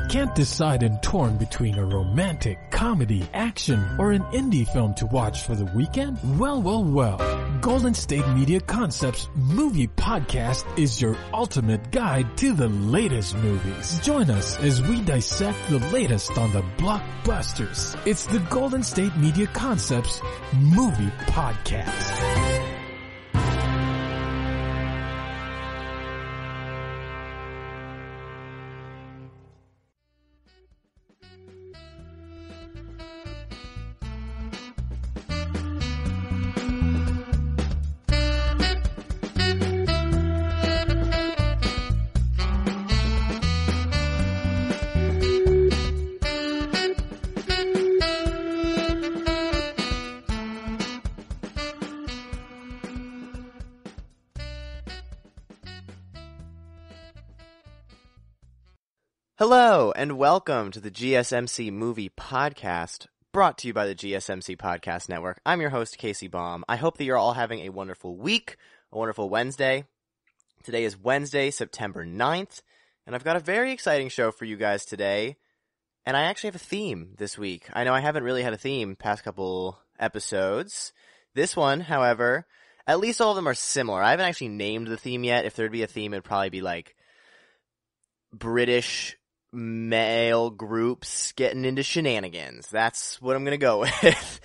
Can't decide and torn between a romantic, comedy, action, or an indie film to watch for the weekend? Well. Golden State Media Concepts Movie Podcast is your ultimate guide to the latest movies. Join us as we dissect the latest on the blockbusters. It's the Golden State Media Concepts Movie Podcast. Hello, and welcome to the GSMC Movie Podcast, brought to you by the GSMC Podcast Network. I'm your host, Casey Baum. I hope that you're all having a wonderful week, a wonderful Wednesday. Today is Wednesday, September 9th, and I've got a very exciting show for you guys today, and I actually have a theme this week. I know I haven't really had a theme past couple episodes. This one, however, at least all of them are similar. I haven't actually named the theme yet. If there'd be a theme, it'd probably be like British male groups getting into shenanigans. That's what I'm going to go with.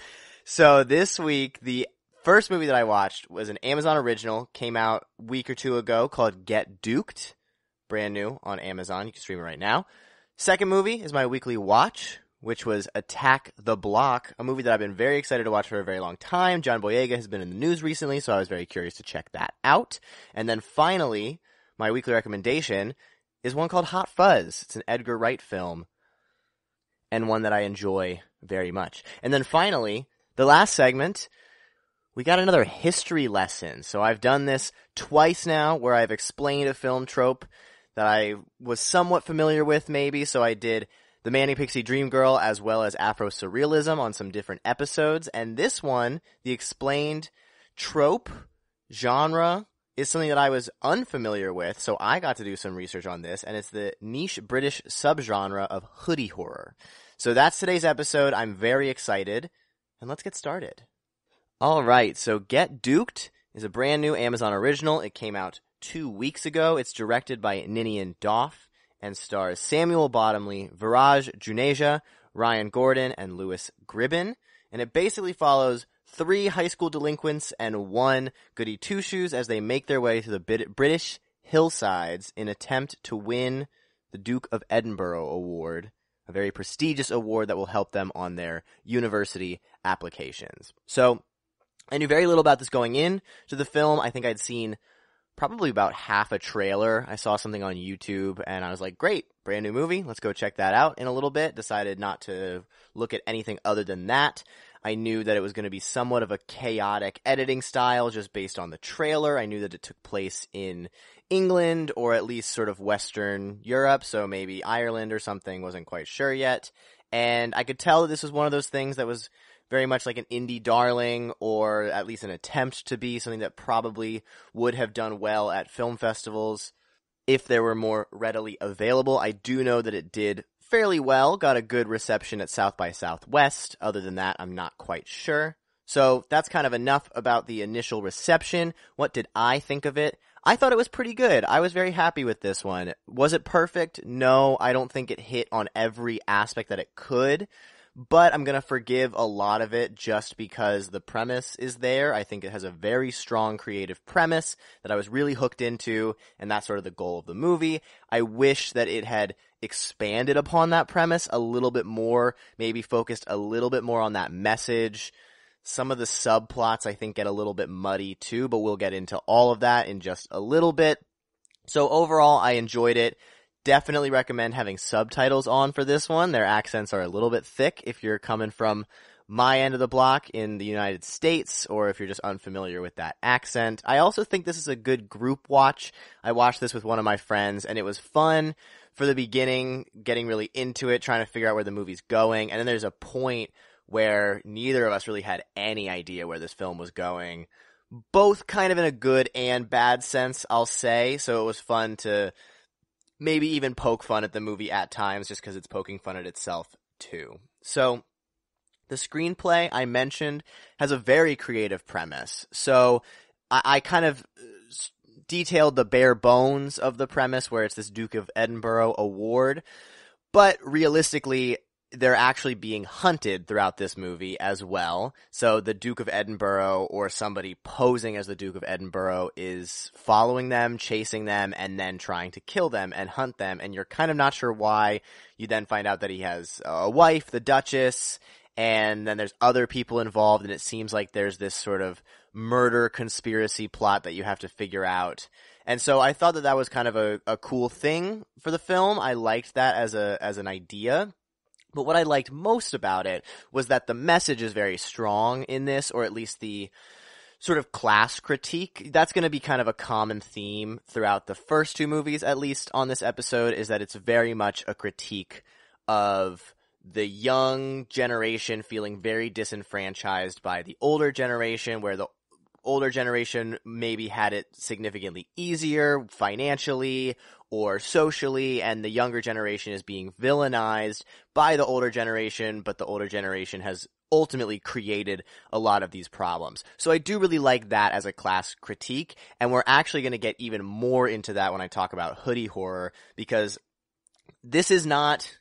So this week, the first movie that I watched was an Amazon original, came out a week or two ago, called Get Duked. Brand new on Amazon. You can stream it right now. Second movie is my weekly watch, which was Attack the Block, a movie that I've been very excited to watch for a very long time. John Boyega has been in the news recently, so I was very curious to check that out. And then finally, my weekly recommendation is one called Hot Fuzz. It's an Edgar Wright film, and one that I enjoy very much. And then finally, the last segment, we got another history lesson. So I've done this twice now, where I've explained a film trope that I was somewhat familiar with, maybe. So I did The Manic Pixie Dream Girl as well as Afro-Surrealism on some different episodes. And this one, the explained trope, genre, is something that I was unfamiliar with, so I got to do some research on this, and it's the niche British subgenre of Hoodie Horror. So that's today's episode. I'm very excited, and let's get started. Alright, so Get Duked is a brand new Amazon original. It came out 2 weeks ago. It's directed by Ninian Doff and stars Samuel Bottomley, Viraj Juneja, Ryan Gordon, and Lewis Gribben, and it basically follows 3 high school delinquents and 1 goody two-shoes as they make their way to the British hillsides in attempt to win the Duke of Edinburgh Award, a very prestigious award that will help them on their university applications. So, I knew very little about this going in to the film. I think I'd seen probably about half a trailer. I saw something on YouTube, and I was like, great, brand new movie, let's go check that out in a little bit. Decided not to look at anything other than that. I knew that it was going to be somewhat of a chaotic editing style just based on the trailer. I knew that it took place in England or at least sort of Western Europe, so maybe Ireland or something, wasn't quite sure yet. And I could tell that this was one of those things that was very much like an indie darling, or at least an attempt to be something that probably would have done well at film festivals if they were more readily available. I do know that it did fairly well, got a good reception at South by Southwest. Other than that, I'm not quite sure. So that's kind of enough about the initial reception. What did I think of it? I thought it was pretty good. I was very happy with this one. Was it perfect? No, I don't think it hit on every aspect that it could, but I'm going to forgive a lot of it just because the premise is there. I think it has a very strong creative premise that I was really hooked into, and that's sort of the goal of the movie. I wish that it had expanded upon that premise a little bit more, maybe focused a little bit more on that message. Some of the subplots I think get a little bit muddy too, but we'll get into all of that in just a little bit. So overall, I enjoyed it. Definitely recommend having subtitles on for this one. Their accents are a little bit thick if you're coming from my end of the block in the United States, or if you're just unfamiliar with that accent. I also think this is a good group watch. I watched this with one of my friends, and it was fun for the beginning, getting really into it, trying to figure out where the movie's going. And then there's a point where neither of us really had any idea where this film was going. Both kind of in a good and bad sense, I'll say. So it was fun to maybe even poke fun at the movie at times just because it's poking fun at itself too. So the screenplay I mentioned has a very creative premise. So I kind of detailed the bare bones of the premise where it's this Duke of Edinburgh award, but realistically they're actually being hunted throughout this movie as well. So the Duke of Edinburgh or somebody posing as the Duke of Edinburgh is following them, chasing them, and then trying to kill them and hunt them. And you're kind of not sure why. You then find out that he has a wife, the Duchess, and then there's other people involved, and it seems like there's this sort of murder conspiracy plot that you have to figure out. And so I thought that that was kind of a cool thing for the film. I liked that as an idea. But what I liked most about it was that the message is very strong in this, or at least the sort of class critique. That's going to be kind of a common theme throughout the first two movies, at least on this episode, is that it's very much a critique of the young generation feeling very disenfranchised by the older generation, where the older generation maybe had it significantly easier financially or socially, and the younger generation is being villainized by the older generation, but the older generation has ultimately created a lot of these problems. So I do really like that as a class critique, and we're actually going to get even more into that when I talk about Hoodie Horror, because this is not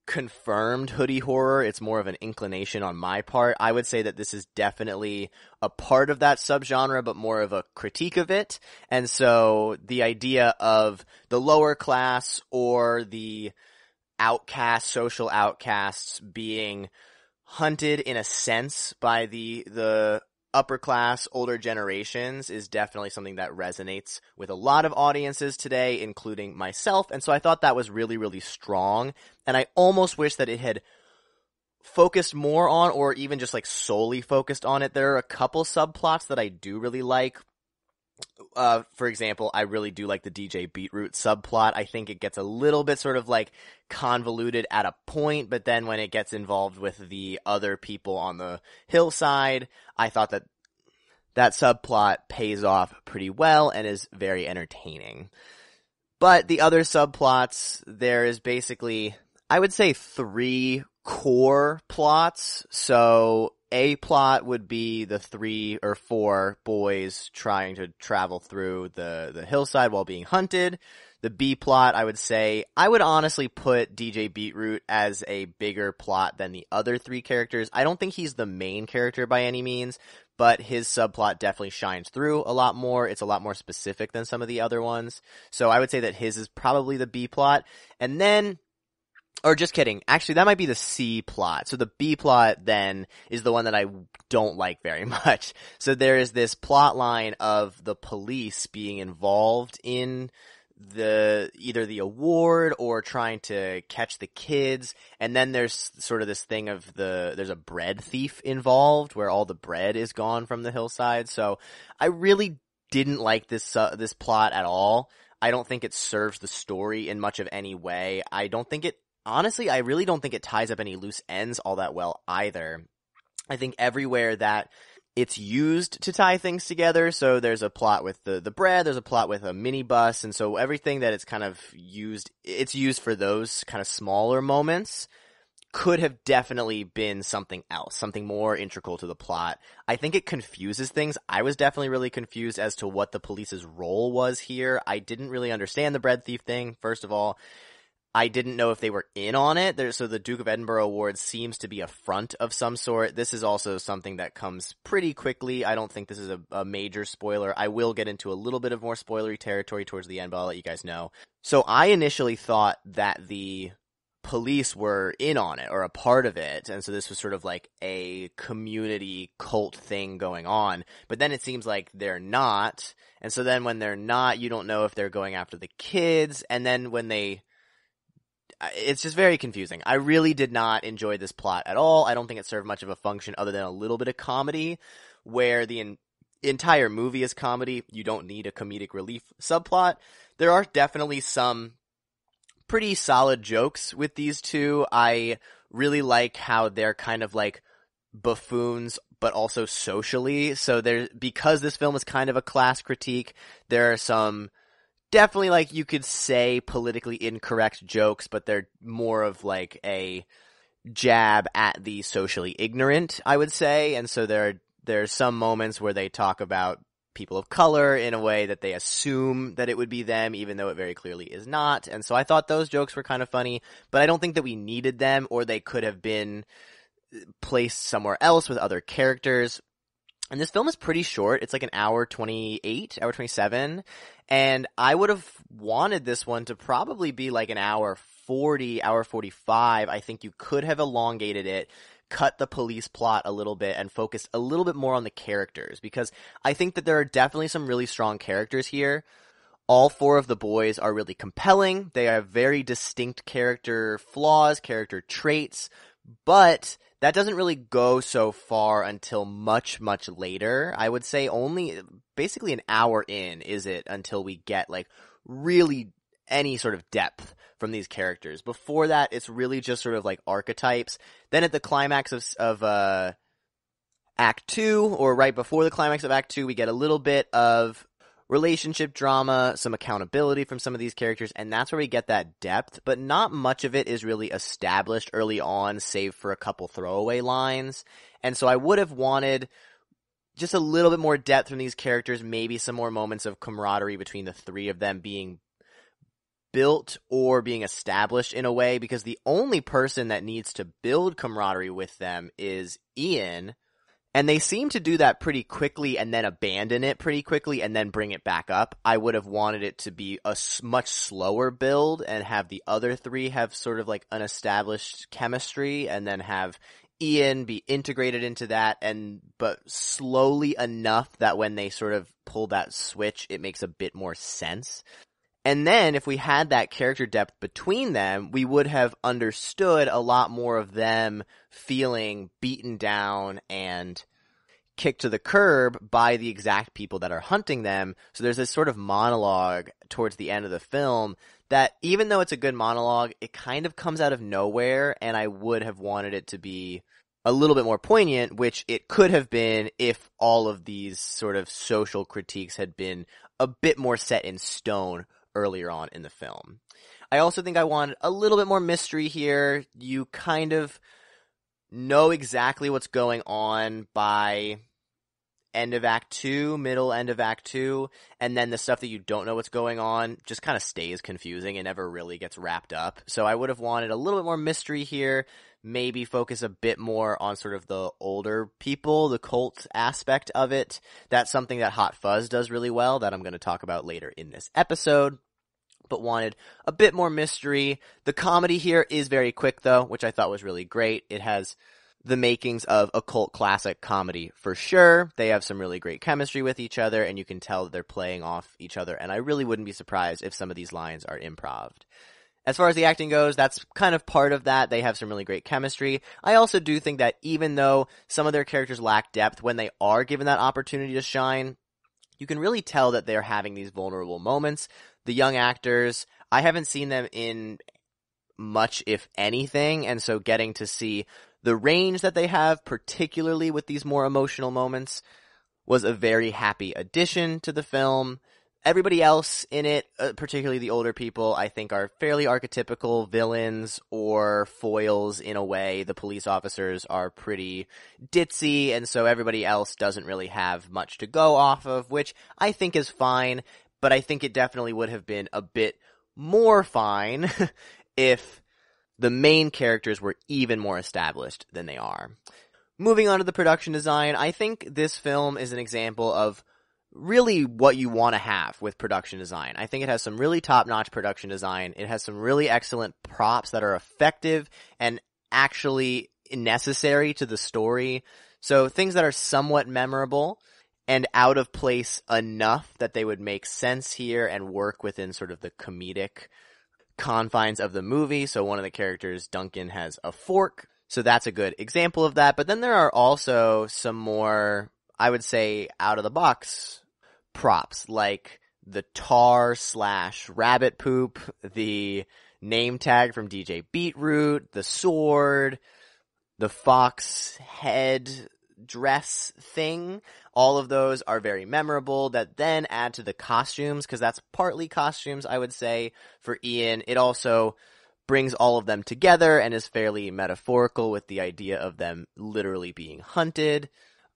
confirmed Hoodie Horror. It's more of an inclination on my part. I would say that this is definitely a part of that subgenre, but more of a critique of it. And so the idea of the lower class or the outcasts, social outcasts being hunted in a sense by the upper class, older generations is definitely something that resonates with a lot of audiences today, including myself. And so I thought that was really, really strong. And I almost wish that it had focused more on, or even just like solely focused on it. There are a couple subplots that I do really like. For example, I really do like the DJ Beetroot subplot. I think it gets a little bit sort of like convoluted at a point, but then when it gets involved with the other people on the hillside, I thought that that subplot pays off pretty well and is very entertaining. But the other subplots, there is basically, I would say, 3 core plots. So A plot would be the 3 or 4 boys trying to travel through the hillside while being hunted. The B plot, I would say, I would honestly put DJ Beetroot as a bigger plot than the other 3 characters. I don't think he's the main character by any means, but his subplot definitely shines through a lot more. It's a lot more specific than some of the other ones. So I would say that his is probably the B plot. And then, or just kidding. Actually, that might be the C plot. So the B plot then is the one that I don't like very much. So there is this plot line of the police being involved in either the award or trying to catch the kids. And then there's sort of this thing of there's a bread thief involved where all the bread is gone from the hillside. So I really didn't like this plot at all. I don't think it serves the story in much of any way. Honestly, I really don't think it ties up any loose ends all that well either. I think everywhere that it's used to tie things together, so there's a plot with the bread, there's a plot with a minibus, and so everything that it's kind of used, it's used for those kind of smaller moments, could have definitely been something else, something more integral to the plot. I think it confuses things. I was definitely really confused as to what the police's role was here. I didn't really understand the bread thief thing, first of all. I didn't know if they were in on it. So the Duke of Edinburgh Award seems to be a front of some sort. This is also something that comes pretty quickly. I don't think this is a major spoiler. I will get into a little bit of more spoilery territory towards the end, but I'll let you guys know. So I initially thought that the police were in on it or a part of it, and so this was sort of like a community cult thing going on. But then it seems like they're not, and so then when they're not, you don't know if they're going after the kids, and then when it's just very confusing. I really did not enjoy this plot at all. I don't think it served much of a function other than a little bit of comedy, where the entire movie is comedy. You don't need a comedic relief subplot. There are definitely some pretty solid jokes with these two. I really like how they're kind of like buffoons, but also socially. So because this film is kind of a class critique, there are some definitely, like, you could say politically incorrect jokes, but they're more of like a jab at the socially ignorant, I would say. And so there's some moments where they talk about people of color in a way that they assume that it would be them, even though it very clearly is not. And so I thought those jokes were kind of funny, but I don't think that we needed them, or they could have been placed somewhere else with other characters. And this film is pretty short. It's like an hour 28, hour 27. And I would have wanted this one to probably be like an hour 40, hour 45. I think you could have elongated it, cut the police plot a little bit, and focused a little bit more on the characters, because I think that there are definitely some really strong characters here. All four of the boys are really compelling. They have very distinct character flaws, character traits, but that doesn't really go so far until much, much later. I would say only basically an hour in is it until we get like really any sort of depth from these characters. Before that, it's really just sort of like archetypes. Then at the climax of Act 2, or right before the climax of Act 2, we get a little bit of relationship drama, some accountability from some of these characters, and that's where we get that depth, but not much of it is really established early on, save for a couple throwaway lines. And so I would have wanted just a little bit more depth from these characters, maybe some more moments of camaraderie between the three of them being built or being established in a way, because the only person that needs to build camaraderie with them is Ian. And they seem to do that pretty quickly and then abandon it pretty quickly and then bring it back up. I would have wanted it to be a much slower build and have the other three have sort of like an established chemistry, and then have Ian be integrated into that, but slowly enough that when they sort of pull that switch, it makes a bit more sense. And then if we had that character depth between them, we would have understood a lot more of them feeling beaten down and kicked to the curb by the exact people that are hunting them. So there's this sort of monologue towards the end of the film that, even though it's a good monologue, it kind of comes out of nowhere, and I would have wanted it to be a little bit more poignant, which it could have been if all of these sort of social critiques had been a bit more set in stone earlier on in the film. I also think I wanted a little bit more mystery here. You kind of know exactly what's going on by end of Act 2, middle end of Act 2, and then the stuff that you don't know what's going on just kind of stays confusing and never really gets wrapped up. So I would have wanted a little bit more mystery here, maybe focus a bit more on sort of the older people, the cult aspect of it. That's something that Hot Fuzz does really well, that I'm going to talk about later in this episode. But wanted a bit more mystery. The comedy here is very quick, though, which I thought was really great. It has the makings of a cult classic comedy for sure. They have some really great chemistry with each other, and you can tell that they're playing off each other, and I really wouldn't be surprised if some of these lines are improv'd. As far as the acting goes, that's kind of part of that. They have some really great chemistry. I also do think that even though some of their characters lack depth, when they are given that opportunity to shine, you can really tell that they're having these vulnerable moments. The young actors, I haven't seen them in much, if anything, and so getting to see the range that they have, particularly with these more emotional moments, was a very happy addition to the film. Everybody else in it, particularly the older people, I think are fairly archetypical villains or foils in a way. The police officers are pretty ditzy, and so everybody else doesn't really have much to go off of, which I think is fine, but I think it definitely would have been a bit more fine if the main characters were even more established than they are. Moving on to the production design, I think this film is an example of really what you want to have with production design. I think it has some really top-notch production design. It has some really excellent props that are effective and actually necessary to the story. So things that are somewhat memorable and out of place enough that they would make sense here and work within sort of the comedic confines of the movie. So one of the characters, Duncan, has a fork. So that's a good example of that. But then there are also some more, I would say, out-of-the-box props, like the tar/rabbit poop, the name tag from DJ Beetroot, the sword, the fox head dress thing. All of those are very memorable that then add to the costumes, because that's partly costumes, I would say, for Ian. It also brings all of them together and is fairly metaphorical with the idea of them literally being hunted.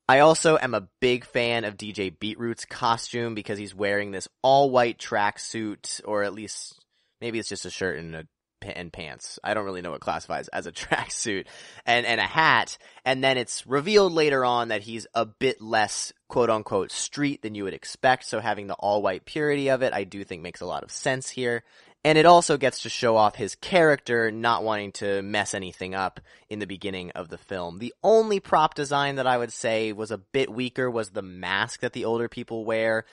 I also am a big fan of DJ Beetroot's costume because he's wearing this all-white tracksuit, or at least maybe it's just a shirt and pants. I don't really know what classifies as a tracksuit, and a hat. And then it's revealed later on that he's a bit less quote-unquote street than you would expect, so having the all-white purity of it I do think makes a lot of sense here. And it also gets to show off his character not wanting to mess anything up in the beginning of the film. The only prop design that I would say was a bit weaker was the mask that the older people wear.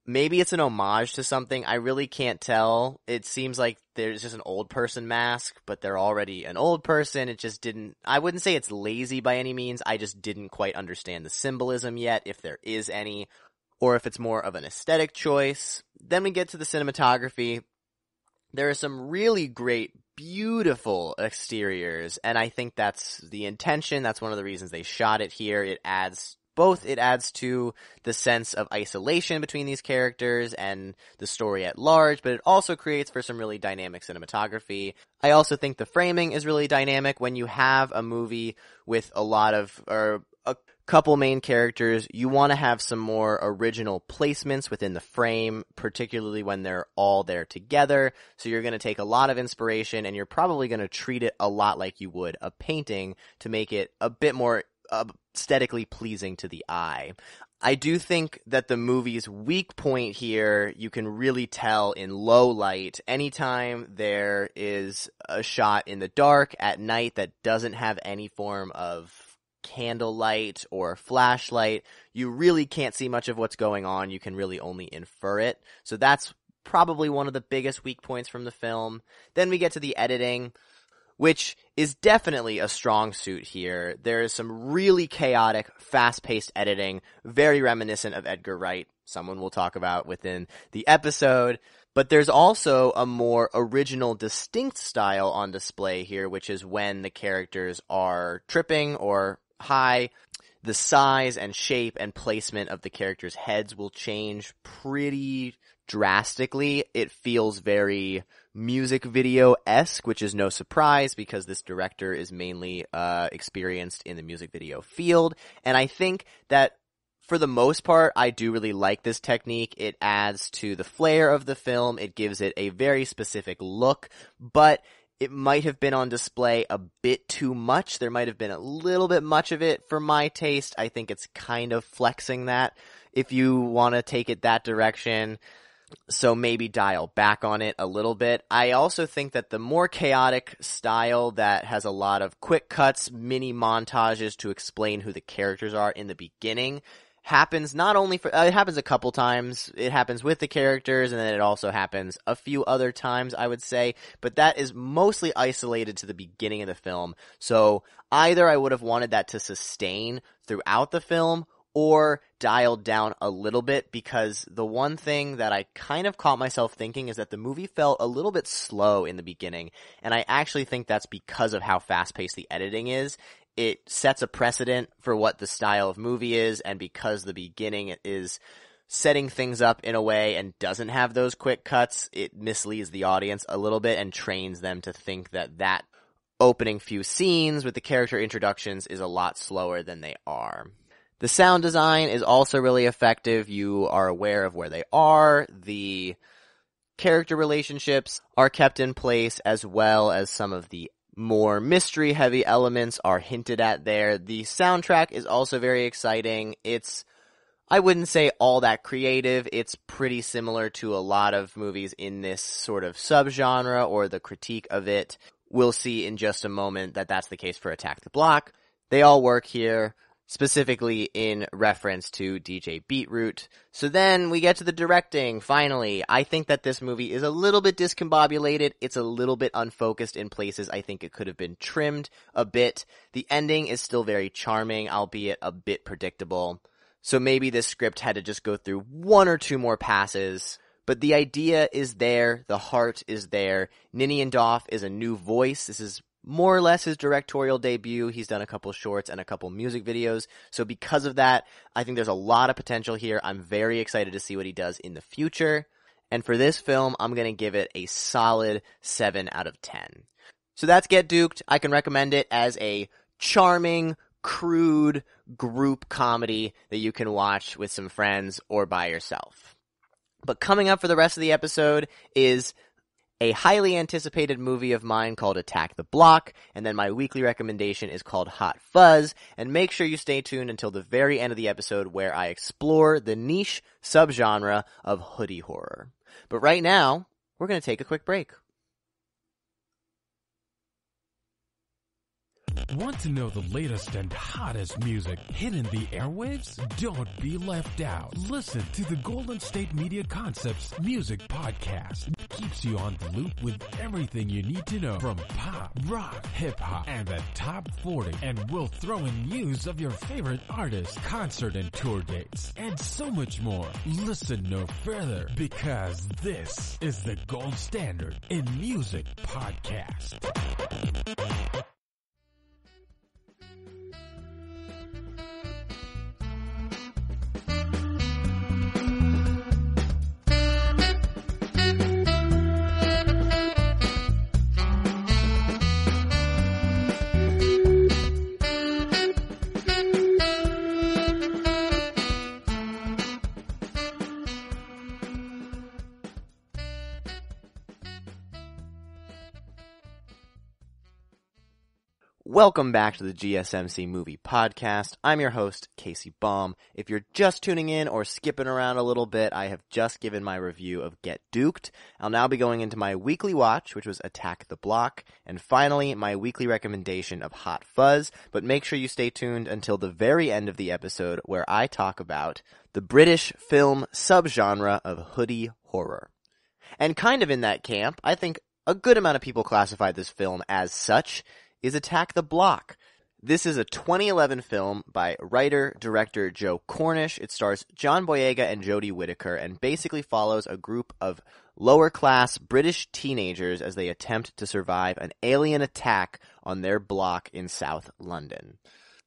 Maybe it's an homage to something. I really can't tell. It seems like there's just an old person mask, but they're already an old person. It just didn't, I wouldn't say it's lazy by any means. I just didn't quite understand the symbolism yet, if there is any, or if it's more of an aesthetic choice. Then we get to the cinematography. There are some really great, beautiful exteriors, and I think that's the intention. That's one of the reasons they shot it here. It adds to the sense of isolation between these characters and the story at large, but it also creates for some really dynamic cinematography. I also think the framing is really dynamic. When you have a movie with a couple main characters, you want to have some more original placements within the frame, particularly when they're all there together. So you're going to take a lot of inspiration, and you're probably going to treat it a lot like you would a painting to make it a bit more aesthetically pleasing to the eye. I do think that the movie's weak point here, you can really tell in low light. Anytime there is a shot in the dark at night that doesn't have any form of candlelight or flashlight, you really can't see much of what's going on. You can really only infer it. So that's probably one of the biggest weak points from the film. Then we get to the editing, which is definitely a strong suit here. There is some really chaotic, fast-paced editing, very reminiscent of Edgar Wright, someone we'll talk about within the episode. But there's also a more original, distinct style on display here, which is when the characters are tripping or high. The size and shape and placement of the characters' heads will change pretty drastically. It feels very music video-esque, which is no surprise because this director is mainly experienced in the music video field. And I think that for the most part, I do really like this technique. It adds to the flair of the film. It gives it a very specific look, but it might have been on display a bit too much. There might have been a little bit much of it for my taste. I think it's kind of flexing that if you want to take it that direction. So maybe dial back on it a little bit. I also think that the more chaotic style that has a lot of quick cuts, mini montages to explain who the characters are in the beginning happens not only for, it happens a couple times, it happens with the characters, and then it also happens a few other times, I would say, but that is mostly isolated to the beginning of the film. So either I would have wanted that to sustain throughout the film, or dialed down a little bit, because the one thing that I kind of caught myself thinking is that the movie felt a little bit slow in the beginning, and I actually think that's because of how fast-paced the editing is. It sets a precedent for what the style of movie is, and because the beginning is setting things up in a way and doesn't have those quick cuts, it misleads the audience a little bit and trains them to think that that opening few scenes with the character introductions is a lot slower than they are. The sound design is also really effective. You are aware of where they are. The character relationships are kept in place, as well as some of the more mystery-heavy elements are hinted at there. The soundtrack is also very exciting. It's, I wouldn't say all that creative. It's pretty similar to a lot of movies in this sort of subgenre or the critique of it. We'll see in just a moment that that's the case for Attack the Block. They all work here, specifically in reference to DJ Beetroot. So then we get to the directing, finally. I think that this movie is a little bit discombobulated. It's a little bit unfocused in places. I think it could have been trimmed a bit. The ending is still very charming, albeit a bit predictable. So maybe this script had to just go through one or two more passes. But the idea is there. The heart is there. Ninian Doff is a new voice. This is more or less his directorial debut. He's done a couple shorts and a couple music videos. So because of that, I think there's a lot of potential here. I'm very excited to see what he does in the future. And for this film, I'm going to give it a solid 7 out of 10. So that's Get Duked. I can recommend it as a charming, crude group comedy that you can watch with some friends or by yourself. But coming up for the rest of the episode is a highly anticipated movie of mine called Attack the Block, and then my weekly recommendation is called Hot Fuzz, and make sure you stay tuned until the very end of the episode where I explore the niche subgenre of hoodie horror. But right now, we're going to take a quick break. Want to know the latest and hottest music hitting the airwaves? Don't be left out. Listen to the Golden State Media Concepts Music Podcast. It keeps you on the loop with everything you need to know from pop, rock, hip-hop, and the top 40. And we'll throw in news of your favorite artists, concert and tour dates, and so much more. Listen no further, because this is the gold standard in music podcast. Welcome back to the GSMC Movie Podcast. I'm your host, Casey Baum. If you're just tuning in or skipping around a little bit, I have just given my review of Get Duked. I'll now be going into my weekly watch, which was Attack the Block, and finally, my weekly recommendation of Hot Fuzz, but make sure you stay tuned until the very end of the episode where I talk about the British film subgenre of hoodie horror. And kind of in that camp, I think a good amount of people classified this film as such, is Attack the Block. This is a 2011 film by writer-director Joe Cornish. It stars John Boyega and Jodie Whittaker and basically follows a group of lower-class British teenagers as they attempt to survive an alien attack on their block in South London.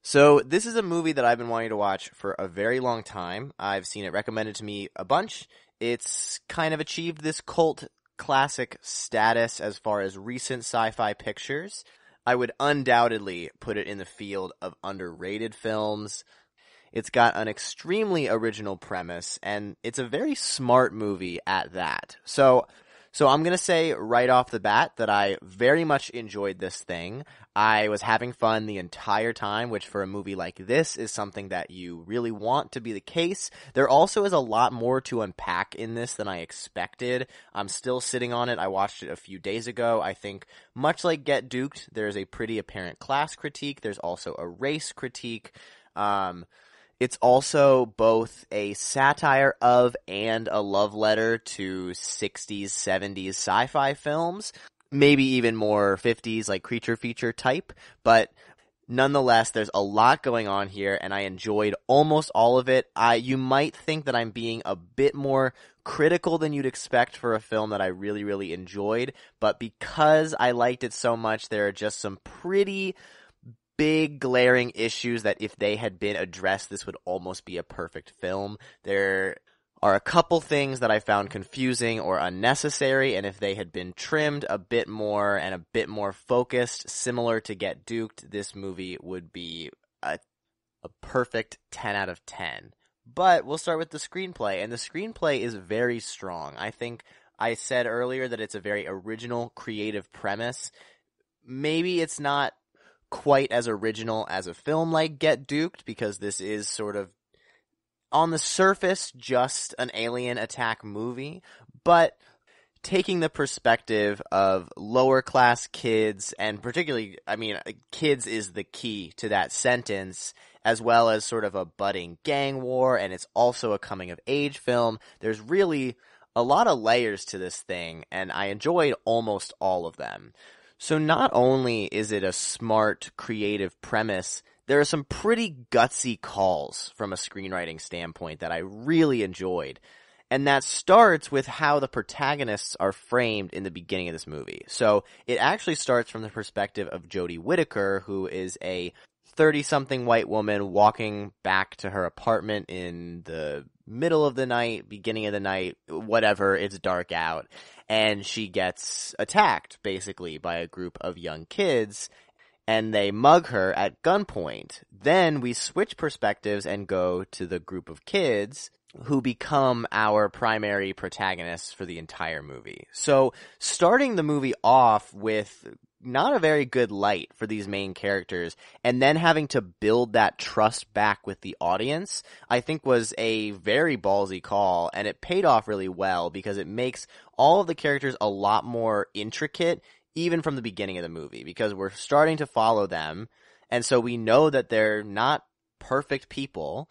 So this is a movie that I've been wanting to watch for a very long time. I've seen it recommended to me a bunch. It's kind of achieved this cult classic status as far as recent sci-fi pictures. I would undoubtedly put it in the field of underrated films. It's got an extremely original premise, and it's a very smart movie at that. So I'm going to say right off the bat that I very much enjoyed this thing. I was having fun the entire time, which for a movie like this is something that you really want to be the case. There also is a lot more to unpack in this than I expected. I'm still sitting on it. I watched it a few days ago. I think much like Get Duked, there's a pretty apparent class critique. There's also a race critique. It's also both a satire of and a love letter to 60s, 70s sci-fi films, maybe even more 50s like creature feature type, but nonetheless, there's a lot going on here, and I enjoyed almost all of it. You might think that I'm being a bit more critical than you'd expect for a film that I really, really enjoyed, but because I liked it so much, there are just some pretty big glaring issues that if they had been addressed, this would almost be a perfect film. There are a couple things that I found confusing or unnecessary, and if they had been trimmed a bit more and a bit more focused, similar to Get Duked, this movie would be a perfect 10 out of 10. But we'll start with the screenplay, and the screenplay is very strong. I think I said earlier that it's a very original, creative premise. Maybe it's not quite as original as a film like Get Duked, because this is sort of, on the surface, just an alien attack movie, but taking the perspective of lower class kids, and particularly, kids is the key to that sentence, as well as sort of a budding gang war, and it's also a coming of age film. There's really a lot of layers to this thing, and I enjoyed almost all of them. So not only is it a smart, creative premise, there are some pretty gutsy calls from a screenwriting standpoint that I really enjoyed. And that starts with how the protagonists are framed in the beginning of this movie. So it actually starts from the perspective of Jodie Whittaker, who is a 30-something white woman walking back to her apartment in the middle of the night, beginning of the night, whatever, it's dark out. And she gets attacked, basically, by a group of young kids, and they mug her at gunpoint. Then we switch perspectives and go to the group of kids who become our primary protagonists for the entire movie. So starting the movie off with not a very good light for these main characters, and then having to build that trust back with the audience, I think was a very ballsy call, and it paid off really well because it makes all of the characters a lot more intricate, even from the beginning of the movie, because we're starting to follow them, and so we know that they're not perfect people.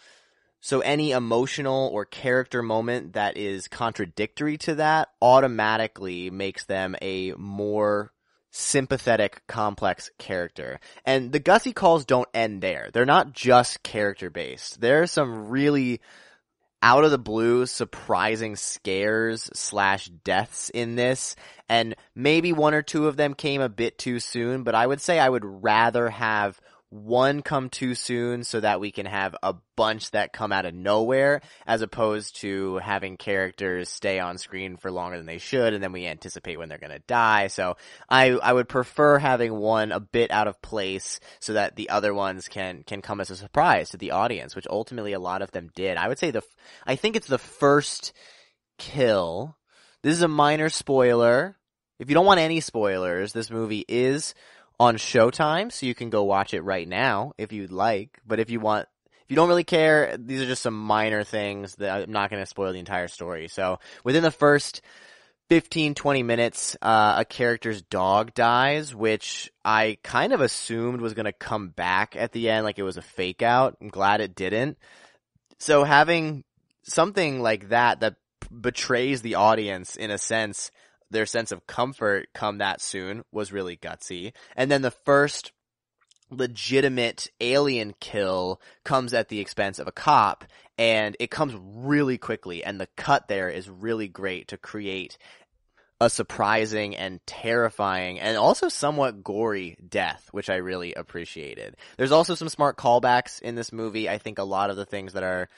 So any emotional or character moment that is contradictory to that automatically makes them a more sympathetic, complex character. And the Gussie calls don't end there. They're not just character-based. There are some really out of the blue, surprising scares / deaths in this, and maybe one or two of them came a bit too soon, but I would say I would rather have one come too soon so that we can have a bunch that come out of nowhere, as opposed to having characters stay on screen for longer than they should, and then we anticipate when they're going to die. So I would prefer having one a bit out of place so that the other ones can come as a surprise to the audience, which ultimately a lot of them did. I would say I think it's the first kill. This is a minor spoiler. If you don't want any spoilers, this movie is on Showtime, so you can go watch it right now if you'd like. But if you don't really care, these are just some minor things that I'm not going to spoil the entire story. So within the first 15-20 minutes, a character's dog dies, which I kind of assumed was going to come back at the end, like it was a fake out. I'm glad it didn't. So having something like that betrays the audience, in a sense, their sense of comfort come that soon, was really gutsy. And then the first legitimate alien kill comes at the expense of a cop, and it comes really quickly, and the cut there is really great to create a surprising and terrifying and also somewhat gory death, which I really appreciated. There's also some smart callbacks in this movie. I think a lot of the things that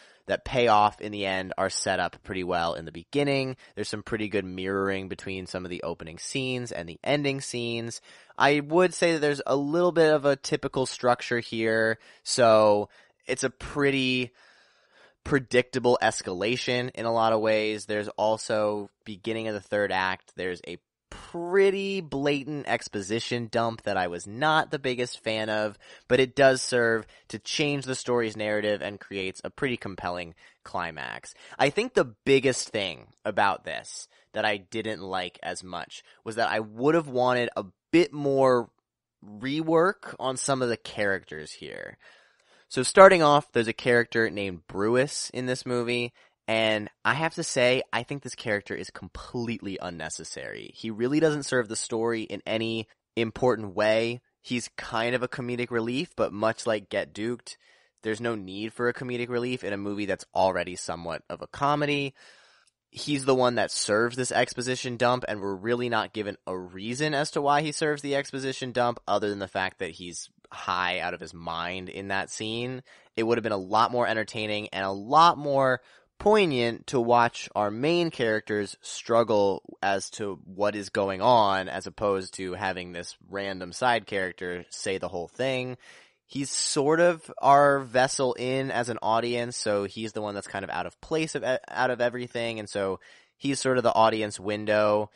pay off in the end are set up pretty well in the beginning. There's some pretty good mirroring between some of the opening scenes and the ending scenes. I would say that there's a little bit of a typical structure here, so it's a pretty predictable escalation in a lot of ways. There's also, beginning of the third act, there's a pretty blatant exposition dump that I was not the biggest fan of, but it does serve to change the story's narrative and creates a pretty compelling climax. I think the biggest thing about this that I didn't like as much was that I would have wanted a bit more rework on some of the characters here. So starting off, there's a character named Brewis in this movie, and I have to say, I think this character is completely unnecessary. He really doesn't serve the story in any important way. He's kind of a comedic relief, but much like Get Duked, there's no need for a comedic relief in a movie that's already somewhat of a comedy. He's the one that serves this exposition dump, and we're really not given a reason as to why he serves the exposition dump other than the fact that he's high out of his mind in that scene. It would have been a lot more entertaining and a lot more poignant to watch our main characters struggle as to what is going on, as opposed to having this random side character say the whole thing. He's sort of our vessel in as an audience, so he's the one that's kind of out of place out of everything, and so he's sort of the audience window.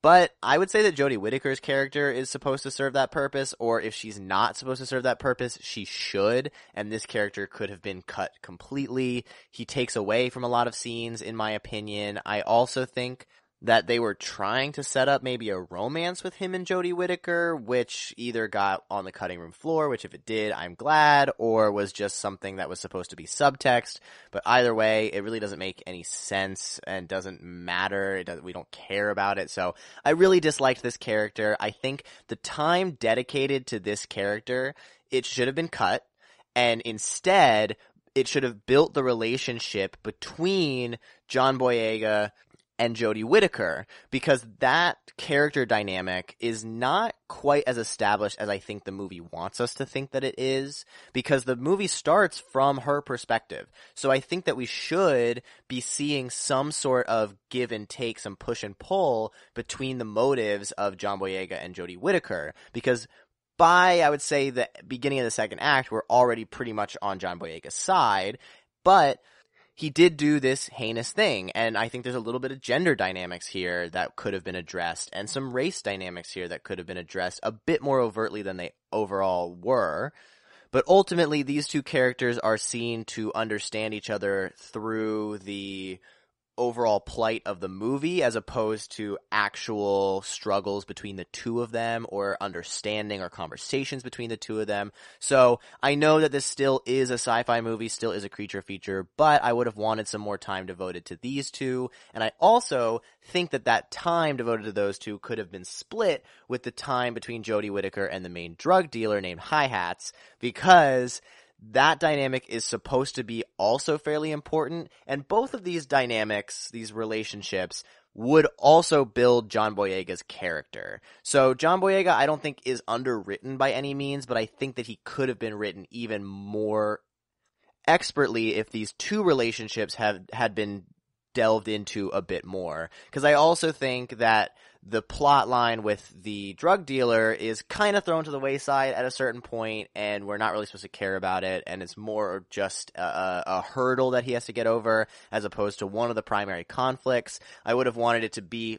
But I would say that Jodie Whittaker's character is supposed to serve that purpose, or if she's not supposed to serve that purpose, she should, and this character could have been cut completely. He takes away from a lot of scenes, in my opinion. I also think that they were trying to set up maybe a romance with him and Jodie Whittaker, which either got on the cutting room floor, which if it did, I'm glad, or was just something that was supposed to be subtext. But either way, it really doesn't make any sense and doesn't matter. We don't care about it. So I really disliked this character. I think the time dedicated to this character, it should have been cut, and instead it should have built the relationship between John Boyega and Jodie Whittaker, because that character dynamic is not quite as established as I think the movie wants us to think that it is, because the movie starts from her perspective. So I think that we should be seeing some sort of give and take, some push and pull between the motives of John Boyega and Jodie Whittaker, because by, I would say, the beginning of the second act, we're already pretty much on John Boyega's side, but he did do this heinous thing, and I think there's a little bit of gender dynamics here that could have been addressed, and some race dynamics here that could have been addressed a bit more overtly than they overall were. But ultimately, these two characters are seen to understand each other through the overall plight of the movie, as opposed to actual struggles between the two of them, or understanding or conversations between the two of them. So I know that this still is a sci-fi movie, still is a creature feature, but I would have wanted some more time devoted to these two. And I also think that that time devoted to those two could have been split with the time between Jodie Whittaker and the main drug dealer named Hi-Hats, because that dynamic is supposed to be also fairly important, and both of these dynamics, these relationships, would also build John Boyega's character. So John Boyega, I don't think, is underwritten by any means, but I think that he could have been written even more expertly if these two relationships had been delved into a bit more. Because I also think that the plot line with the drug dealer is kind of thrown to the wayside at a certain point, and we're not really supposed to care about it, and it's more just a hurdle that he has to get over, as opposed to one of the primary conflicts. I would have wanted it to be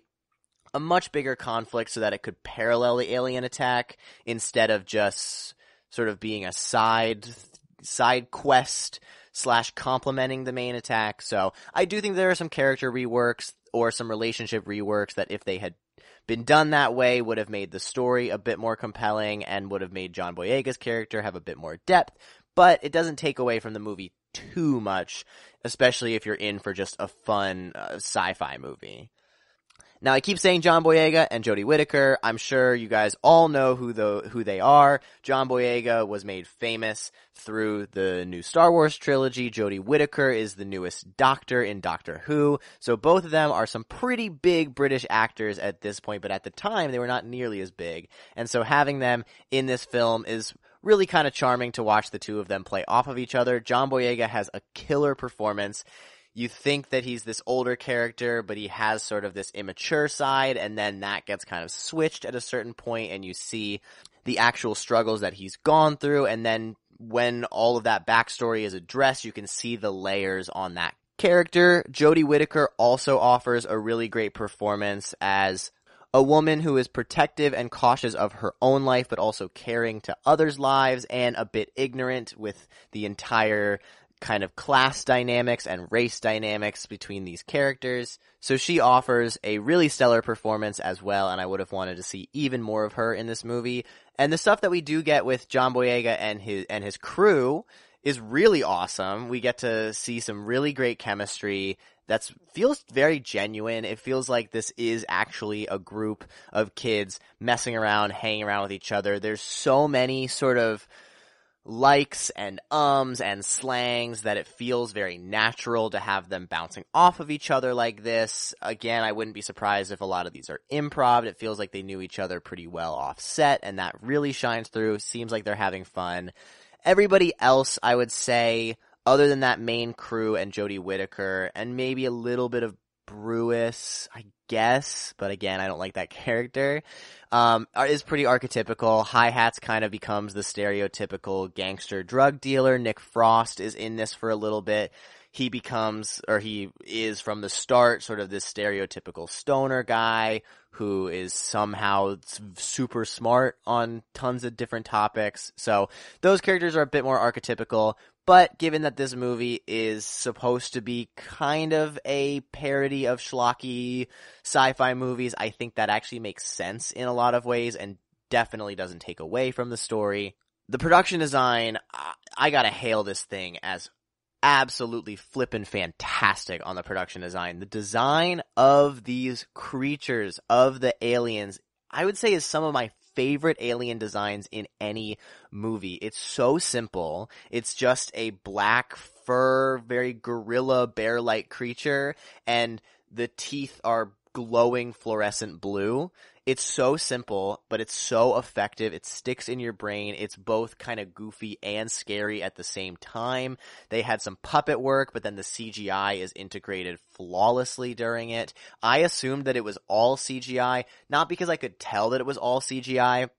a much bigger conflict so that it could parallel the alien attack, instead of just sort of being a side quest / complementing the main attack. So I do think there are some character reworks or some relationship reworks that, if they had been done that way, would have made the story a bit more compelling and would have made John Boyega's character have a bit more depth, but it doesn't take away from the movie too much, especially if you're in for just a fun sci-fi movie. Now, I keep saying John Boyega and Jodie Whittaker. I'm sure you guys all know who they are. John Boyega was made famous through the new Star Wars trilogy. Jodie Whittaker is the newest Doctor in Doctor Who. So both of them are some pretty big British actors at this point, but at the time they were not nearly as big. And so having them in this film is really kind of charming to watch the two of them play off of each other. John Boyega has a killer performance. You think that he's this older character, but he has sort of this immature side, and then that gets kind of switched at a certain point, and you see the actual struggles that he's gone through, and then when all of that backstory is addressed, you can see the layers on that character. Jodie Whittaker also offers a really great performance as a woman who is protective and cautious of her own life, but also caring to others' lives, and a bit ignorant with the entire kind of class dynamics and race dynamics between these characters. So she offers a really stellar performance as well, and I would have wanted to see even more of her in this movie. And the stuff that we do get with John Boyega and his crew is really awesome. We get to see some really great chemistry that feels very genuine. It feels like this is actually a group of kids messing around, hanging around with each other. There's so many sort of likes and and slangs that it feels very natural to have them bouncing off of each other like this. Again, I wouldn't be surprised if a lot of these are improv. It feels like they knew each other pretty well off set, and that really shines through. Seems like they're having fun. Everybody else, I would say, other than that main crew and Jodie Whittaker, and maybe a little bit of Brewis, I guess, but again, I don't like that character, is pretty archetypical. Hi-Hats kind of becomes the stereotypical gangster drug dealer. Nick Frost is in this for a little bit. He is from the start sort of this stereotypical stoner guy who is somehow super smart on tons of different topics. So those characters are a bit more archetypical. But given that this movie is supposed to be kind of a parody of schlocky sci-fi movies, I think that actually makes sense in a lot of ways and definitely doesn't take away from the story. The production design, I gotta hail this thing as absolutely flippin' fantastic on the production design. The design of these creatures, of the aliens, I would say is some of my favorite alien designs in any movie. It's so simple. It's just a black fur, very gorilla bear-like creature, and the teeth are glowing fluorescent blue. It's so simple, but it's so effective. It sticks in your brain. It's both kind of goofy and scary at the same time. They had some puppet work, but then the CGI is integrated flawlessly during it. I assumed that it was all CGI, not because I could tell that it was all CGI,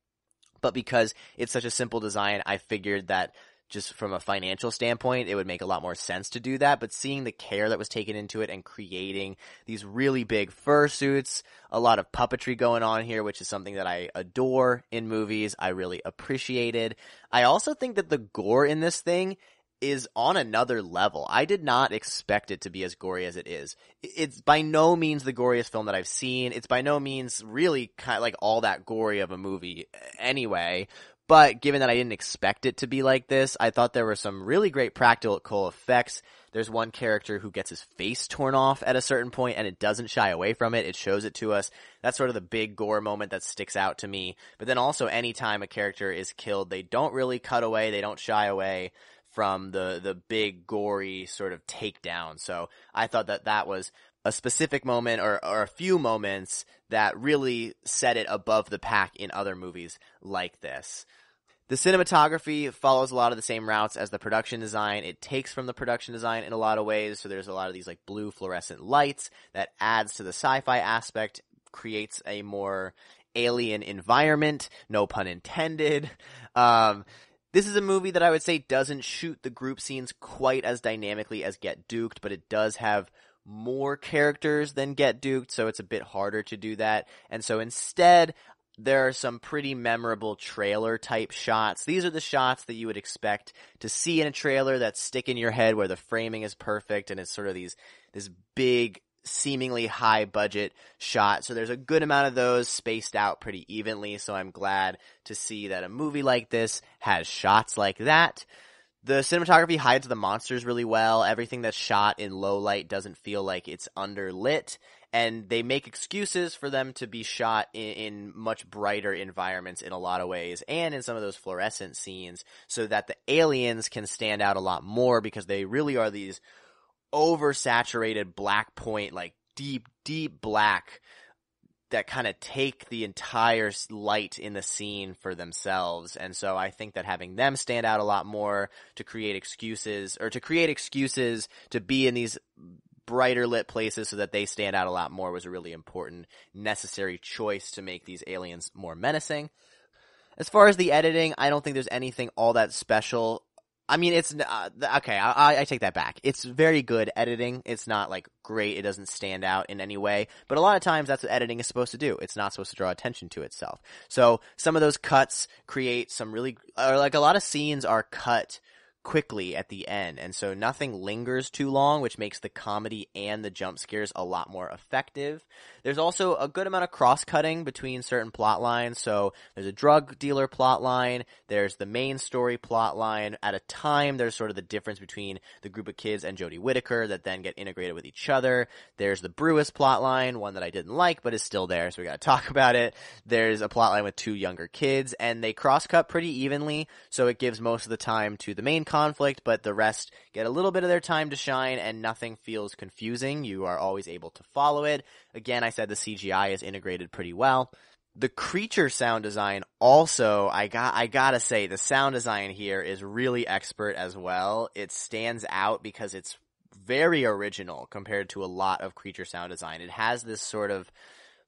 but because it's such a simple design. I figured that just from a financial standpoint, it would make a lot more sense to do that. But seeing the care that was taken into it and creating these really big fursuits, a lot of puppetry going on here, which is something that I adore in movies, I really appreciated. I also think that the gore in this thing is on another level. I did not expect it to be as gory as it is. It's by no means the goriest film that I've seen. It's by no means really kind of like all that gory of a movie anyway. But given that I didn't expect it to be like this, I thought there were some really great practical effects. There's one character who gets his face torn off at a certain point, and it doesn't shy away from it. It shows it to us. That's sort of the big gore moment that sticks out to me. But then also anytime a character is killed, they don't really cut away. They don't shy away from the big gory sort of takedown. So I thought that that was a specific moment or a few moments that really set it above the pack in other movies like this. The cinematography follows a lot of the same routes as the production design. It takes from the production design in a lot of ways. So there's a lot of these like blue fluorescent lights that adds to the sci-fi aspect, creates a more alien environment, no pun intended. This is a movie that I would say doesn't shoot the group scenes quite as dynamically as Get Duked, but it does have more characters than Get Duked, so it's a bit harder to do that. And so instead, there are some pretty memorable trailer type shots. These are the shots that you would expect to see in a trailer that stick in your head, where the framing is perfect and it's sort of this big, seemingly high budget shot. So there's a good amount of those spaced out pretty evenly. So I'm glad to see that a movie like this has shots like that. The cinematography hides the monsters really well. Everything that's shot in low light doesn't feel like it's underlit. And they make excuses for them to be shot in much brighter environments in a lot of ways, and in some of those fluorescent scenes, so that the aliens can stand out a lot more, because they really are these oversaturated black point, like deep, deep black, that kind of take the entire light in the scene for themselves. And so I think that having them stand out a lot more to create excuses to be in these brighter lit places so that they stand out a lot more was a really important, necessary choice to make these aliens more menacing. As far as the editing, I don't think there's anything all that special. I mean, it's okay. I take that back. It's very good editing. It's not like great. It doesn't stand out in any way. But a lot of times that's what editing is supposed to do. It's not supposed to draw attention to itself. So some of those cuts create some really, or like a lot of scenes are cut quickly at the end, and so nothing lingers too long, which makes the comedy and the jump scares a lot more effective. There's also a good amount of cross-cutting between certain plot lines. So there's a drug dealer plot line, there's the main story plot line. At a time, there's sort of the difference between the group of kids and Jodie Whittaker that then get integrated with each other. There's the Brewis plot line, one that I didn't like but is still there, so we gotta talk about it. There's a plot line with two younger kids, and they cross-cut pretty evenly, so it gives most of the time to the main conflict, but the rest get a little bit of their time to shine, and nothing feels confusing. You are always able to follow it. Again, I said the CGI is integrated pretty well. The creature sound design also, I gotta say, the sound design here is really expert as well. It stands out because it's very original compared to a lot of creature sound design. It has this sort of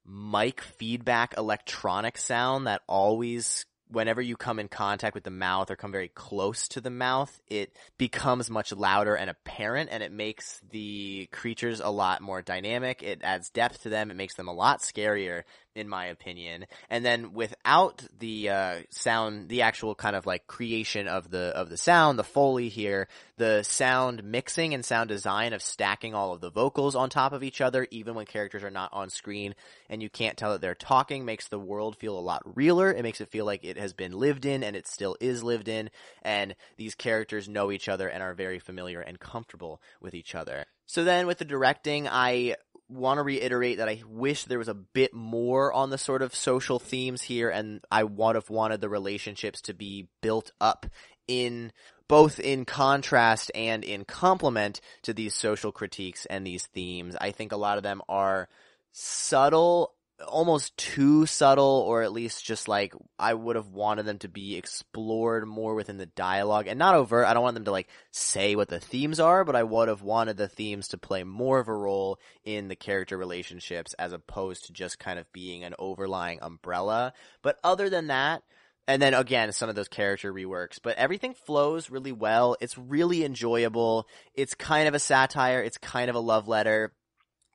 mic feedback electronic sound that always, whenever you come in contact with the mouth or come very close to the mouth, it becomes much louder and apparent, and it makes the creatures a lot more dynamic. It adds depth to them. It makes them a lot scarier, in my opinion. And then without the sound, the actual kind of like creation of the sound, the Foley here, the sound mixing and sound design of stacking all of the vocals on top of each other, even when characters are not on screen and you can't tell that they're talking, makes the world feel a lot realer. It makes it feel like it has been lived in, and it still is lived in, and these characters know each other and are very familiar and comfortable with each other. So then with the directing, I want to reiterate that I wish there was a bit more on the sort of social themes here, and I would have wanted the relationships to be built up in both in contrast and in complement to these social critiques and these themes. I think a lot of them are subtle, almost too subtle, or at least just like I would have wanted them to be explored more within the dialogue and not overt. I don't want them to like say what the themes are, but I would have wanted the themes to play more of a role in the character relationships as opposed to just kind of being an overlying umbrella. But other than that, and then again, some of those character reworks, but everything flows really well. It's really enjoyable. It's kind of a satire. It's kind of a love letter.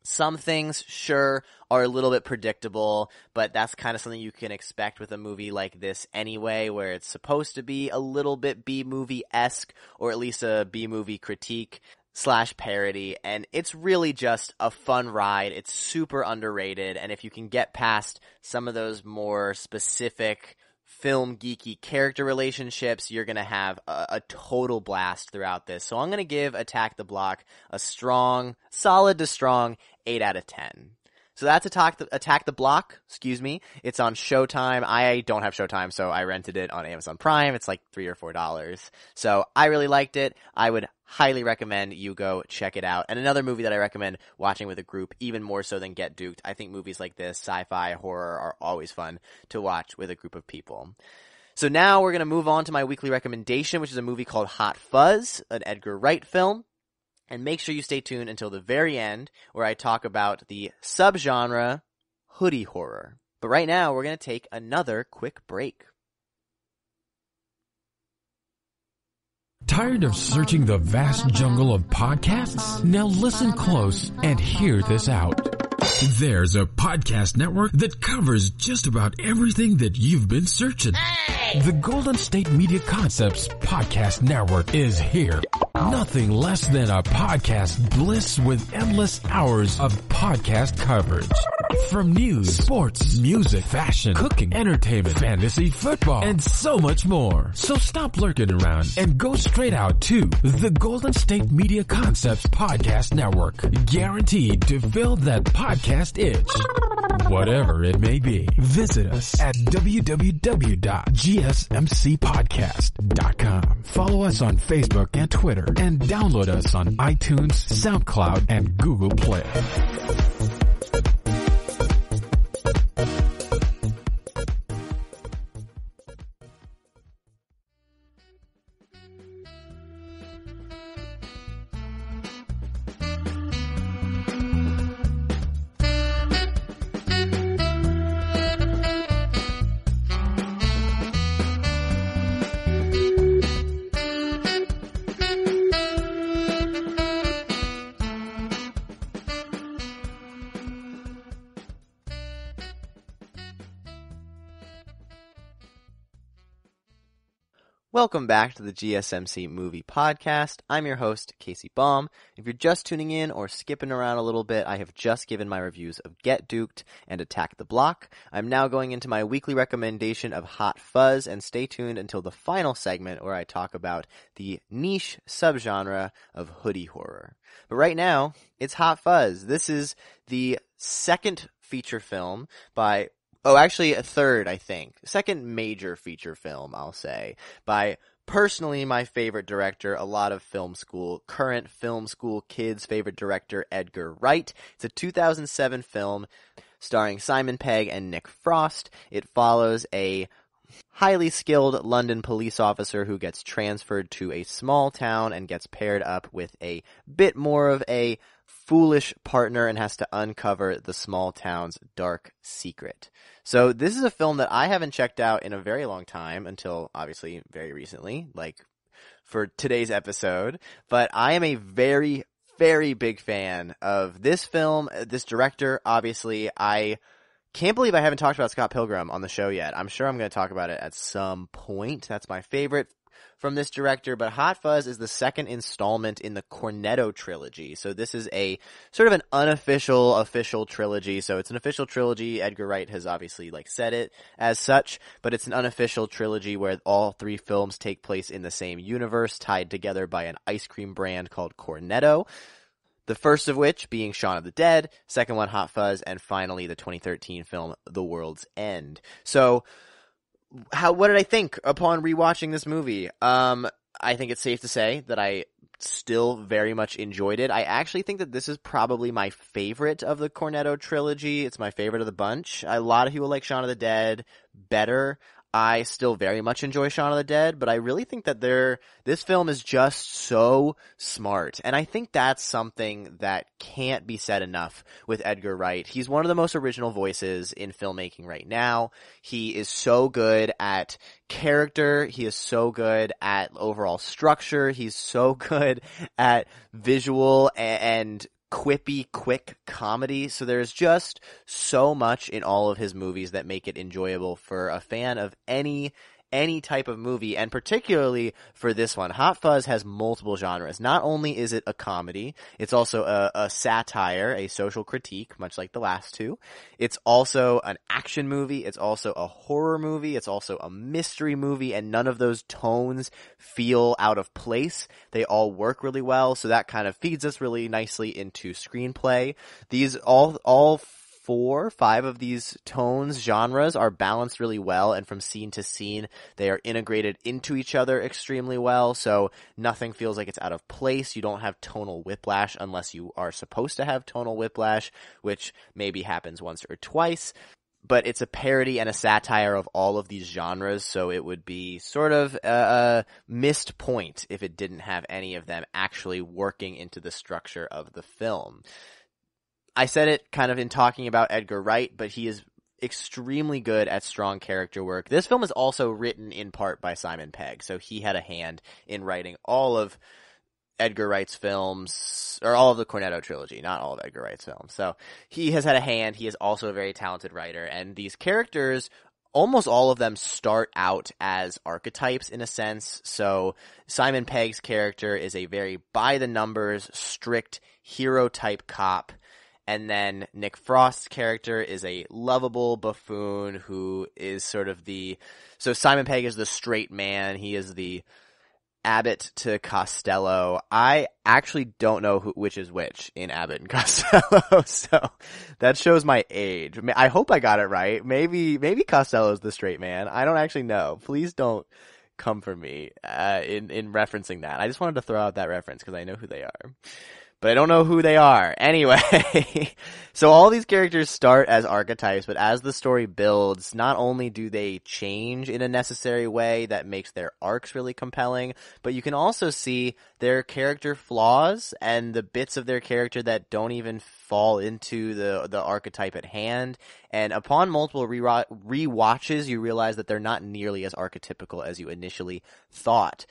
Some things, sure, are a little bit predictable, but that's kind of something you can expect with a movie like this anyway, where it's supposed to be a little bit B-movie-esque, or at least a B-movie critique / parody, and it's really just a fun ride. It's super underrated, and if you can get past some of those more specific film geeky character relationships, you're going to have a total blast throughout this. So I'm going to give Attack the Block a strong, solid to strong 8 out of 10. So that's Attack the Block, It's on Showtime. I don't have Showtime, so I rented it on Amazon Prime. It's like $3 or $4. So I really liked it. I would highly recommend you go check it out. And another movie that I recommend watching with a group, even more so than Get Duked. I think movies like this, sci-fi, horror, are always fun to watch with a group of people. So now we're going to move on to my weekly recommendation, which is a movie called Hot Fuzz, an Edgar Wright film. And make sure you stay tuned until the very end, where I talk about the subgenre Hoodie Horror. But right now, we're going to take another quick break. Tired of searching the vast jungle of podcasts? Now listen close and hear this out. There's a podcast network that covers just about everything that you've been searching. Hey! The Golden State Media Concepts Podcast Network is here. Nothing less than a podcast bliss with endless hours of podcast coverage. From news, sports, music, fashion, cooking, entertainment, fantasy, football, and so much more. So stop lurking around and go straight out to the Golden State Media Concepts Podcast Network. Guaranteed to fill that podcast itch. Whatever it may be. Visit us at www.gsmcpodcast.com. Follow us on Facebook and Twitter, and download us on iTunes, SoundCloud, and Google Play. Welcome back to the GSMC Movie Podcast. I'm your host, Casey Baum. If you're just tuning in or skipping around a little bit, I have just given my reviews of Get Duked and Attack the Block. I'm now going into my weekly recommendation of Hot Fuzz, and stay tuned until the final segment where I talk about the niche subgenre of Hoodie Horror. But right now, it's Hot Fuzz. This is the second feature film by... actually a third, I think. Second major feature film, I'll say, by personally my favorite director, a lot of current film school kids' favorite director, Edgar Wright. It's a 2007 film starring Simon Pegg and Nick Frost. It follows a highly skilled London police officer who gets transferred to a small town and gets paired up with a bit more of a foolish partner and has to uncover the small town's dark secret. So this is a film that I haven't checked out in a very long time, until obviously very recently, like for today's episode. But I am a very, very big fan of this film, this director. Obviously, I can't believe I haven't talked about Scott Pilgrim on the show yet. I'm sure I'm going to talk about it at some point. That's my favorite from this director, but Hot Fuzz is the second installment in the Cornetto trilogy. So this is a sort of an unofficial, official trilogy. So it's an official trilogy. Edgar Wright has obviously said it as such, but it's an unofficial trilogy where all three films take place in the same universe, tied together by an ice cream brand called Cornetto. The first of which being Shaun of the Dead, second one Hot Fuzz, and finally the 2013 film The World's End. So what did I think upon rewatching this movie? I think it's safe to say that I still very much enjoyed it. I actually think that this is probably my favorite of the Cornetto trilogy. It's my favorite of the bunch. A lot of people like Shaun of the Dead better. I still very much enjoy Shaun of the Dead, but I really think that this film is just so smart. And I think that's something that can't be said enough with Edgar Wright. He's one of the most original voices in filmmaking right now. He is so good at character. He is so good at overall structure. He's so good at visual and quippy, quick comedy. So there's just so much in all of his movies that make it enjoyable for a fan of any type of movie, and particularly for this one. Hot Fuzz has multiple genres. Not only is it a comedy, it's also a satire, a social critique, much like the last two. It's also an action movie. It's also a horror movie. It's also a mystery movie, and none of those tones feel out of place. They all work really well, so that kind of feeds us really nicely into screenplay. These all 4-5 of these tones, genres, are balanced really well, and from scene to scene, they are integrated into each other extremely well, so nothing feels like it's out of place. You don't have tonal whiplash unless you are supposed to have tonal whiplash, which maybe happens once or twice. But it's a parody and a satire of all of these genres, so it would be sort of a missed point if it didn't have any of them actually working into the structure of the film. I said it kind of in talking about Edgar Wright, but he is extremely good at strong character work. This film is also written in part by Simon Pegg, so he had a hand in writing all of Edgar Wright's films, or all of the Cornetto trilogy, not all of Edgar Wright's films. So he has had a hand. He is also a very talented writer, and these characters, almost all of them start out as archetypes in a sense. So Simon Pegg's character is a very by-the-numbers, strict hero-type cop. And then Nick Frost's character is a lovable buffoon who is sort of so Simon Pegg is the straight man. He is the Abbott to Costello. I actually don't know which is which in Abbott and Costello, so that shows my age. I hope I got it right. Maybe Costello is the straight man. I don't actually know. Please don't come for me in referencing that. I just wanted to throw out that reference because I know who they are. But I don't know who they are. Anyway, so all these characters start as archetypes, but as the story builds, not only do they change in a necessary way that makes their arcs really compelling, but you can also see their character flaws and the bits of their character that don't even fall into the archetype at hand. And upon multiple rewatches, you realize that they're not nearly as archetypical as you initially thought.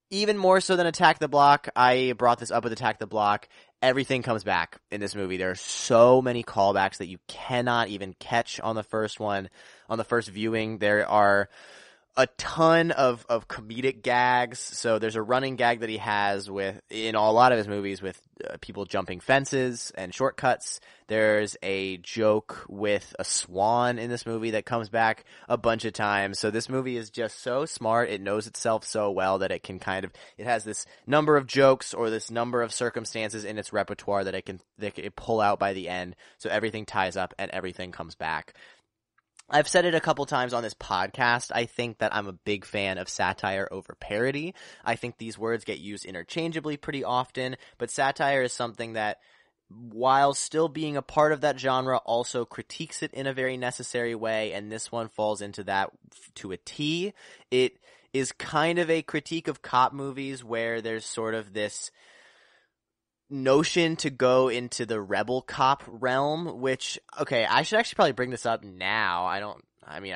Even more so than Attack the Block, I brought this up with Attack the Block, everything comes back in this movie. There are so many callbacks that you cannot even catch on the first one. On the first viewing, there are a ton of comedic gags. So there's a running gag that he has in a lot of his movies with people jumping fences and shortcuts. There's a joke with a swan in this movie that comes back a bunch of times. So this movie is just so smart. It knows itself so well that it can it has this number of jokes or this number of circumstances in its repertoire that it can pull out by the end. So everything ties up and everything comes back. I've said it a couple times on this podcast. I think that I'm a big fan of satire over parody. I think these words get used interchangeably pretty often, but satire is something that, while still being a part of that genre, also critiques it in a very necessary way, and this one falls into that to a T. It is kind of a critique of cop movies where there's sort of this notion to go into the rebel cop realm, which, okay, I should actually probably bring this up now. I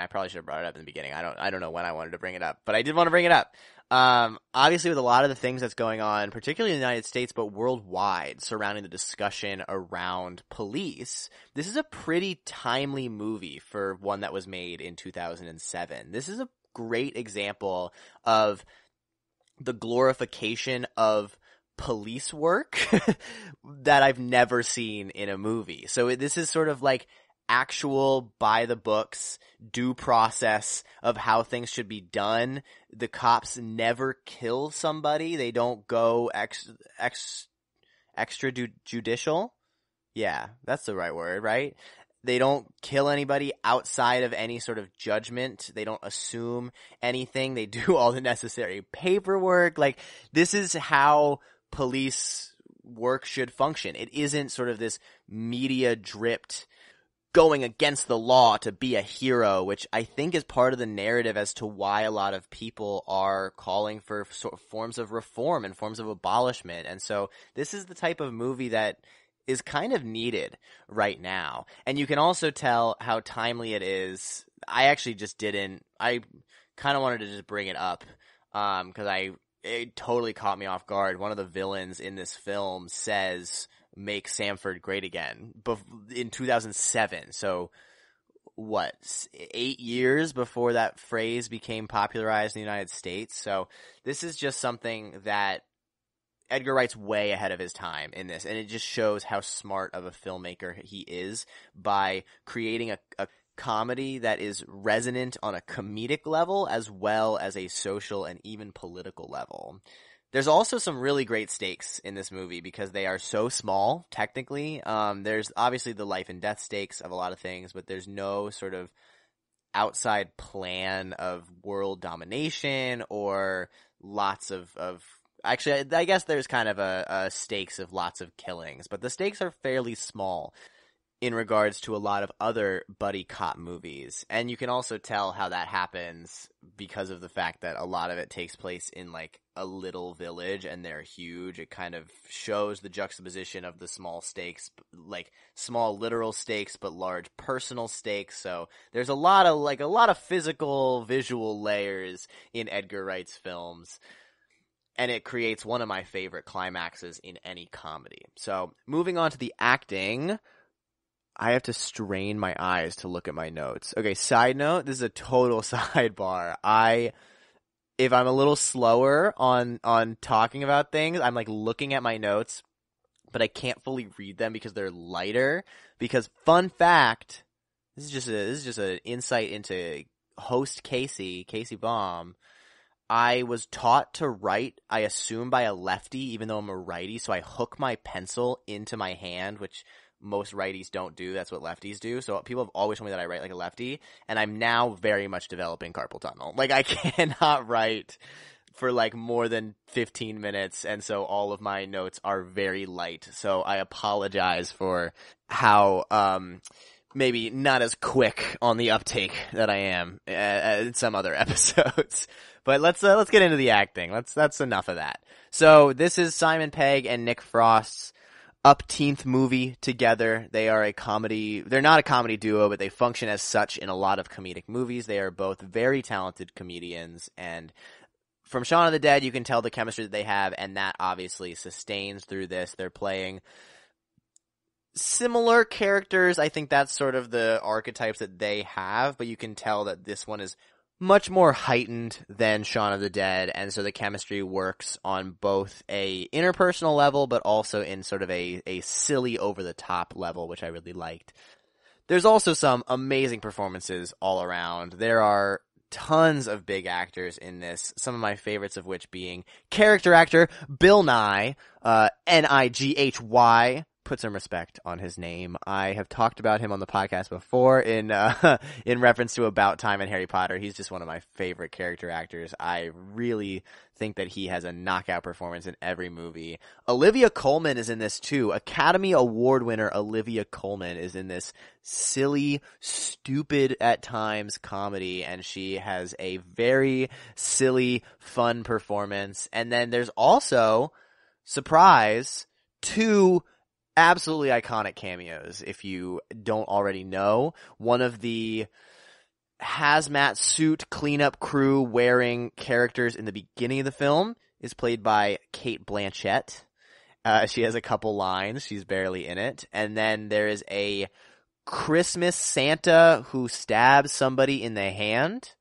probably should have brought it up in the beginning. I don't know when I wanted to bring it up, but I did want to bring it up. Obviously with a lot of the things that's going on, particularly in the United States, but worldwide, surrounding the discussion around police, this is a pretty timely movie for one that was made in 2007. This is a great example of the glorification of police work that I've never seen in a movie. So this is sort of like actual by the books due process of how things should be done. The cops never kill somebody. They don't go extrajudicial. Yeah, that's the right word, right? They don't kill anybody outside of any sort of judgment. They don't assume anything. They do all the necessary paperwork. Like, this is how police work should function. It isn't sort of this media dripped going against the law to be a hero, which I think is part of the narrative as to why a lot of people are calling for sort of forms of reform and forms of abolishment. And so this is the type of movie that is kind of needed right now. And you can also tell how timely it is. I actually just didn't. I kind of wanted to just bring it up because it totally caught me off guard. One of the villains in this film says, "Make Sanford great again," in 2007. So what, 8 years before that phrase became popularized in the United States. So this is just something that Edgar Wright's way ahead of his time in this, and it just shows how smart of a filmmaker he is by creating a comedy that is resonant on a comedic level as well as a social and even political level. There's also some really great stakes in this movie because they are so small, technically. There's obviously the life and death stakes of a lot of things, but there's no sort of outside plan of world domination or lots of actually, I guess there's kind of a stakes of lots of killings, but the stakes are fairly small in regards to a lot of other buddy cop movies. And you can also tell how that happens because of the fact that a lot of it takes place in like a little village and they're huge. It kind of shows the juxtaposition of the small stakes, like small literal stakes, but large personal stakes. So there's a lot of physical visual layers in Edgar Wright's films. And it creates one of my favorite climaxes in any comedy. So moving on to the acting, I have to strain my eyes to look at my notes. Okay, side note, this is a total sidebar. If I'm a little slower on talking about things, I'm like looking at my notes, but I can't fully read them because they're lighter. Because fun fact, this is just an insight into host Casey Baum. I was taught to write, I assume, by a lefty, even though I'm a righty. So I hook my pencil into my hand, which most righties don't do. That's what lefties do. So people have always told me that I write like a lefty, and I'm now very much developing carpal tunnel. Like, I cannot write for like more than 15 minutes, and so all of my notes are very light. So I apologize for how maybe not as quick on the uptake that I am in some other episodes. But let's get into the acting. That's enough of that. So this is Simon Pegg and Nick Frost's upteenth movie together. They are a comedy. They're not a comedy duo, but they function as such in a lot of comedic movies. They are both very talented comedians, and from Shaun of the Dead, you can tell the chemistry that they have, and that obviously sustains through this. They're playing similar characters. I think that's sort of the archetypes that they have, but you can tell that this one is much more heightened than Shaun of the Dead, and so the chemistry works on both a interpersonal level, but also in sort of a silly over-the-top level, which I really liked. There's also some amazing performances all around. There are tons of big actors in this, some of my favorites of which being character actor Bill Nye, Nighy, put some respect on his name. I have talked about him on the podcast before in reference to About Time and Harry Potter. He's just one of my favorite character actors. I really think that he has a knockout performance in every movie. Olivia Colman is in this too. Academy Award winner Olivia Colman is in this silly, stupid at times comedy, and she has a very silly, fun performance. And then there's also, surprise, two absolutely iconic cameos, if you don't already know. One of the hazmat suit cleanup crew wearing characters in the beginning of the film is played by Cate Blanchett. She has a couple lines. She's barely in it. And then there is a Christmas Santa who stabs somebody in the hand,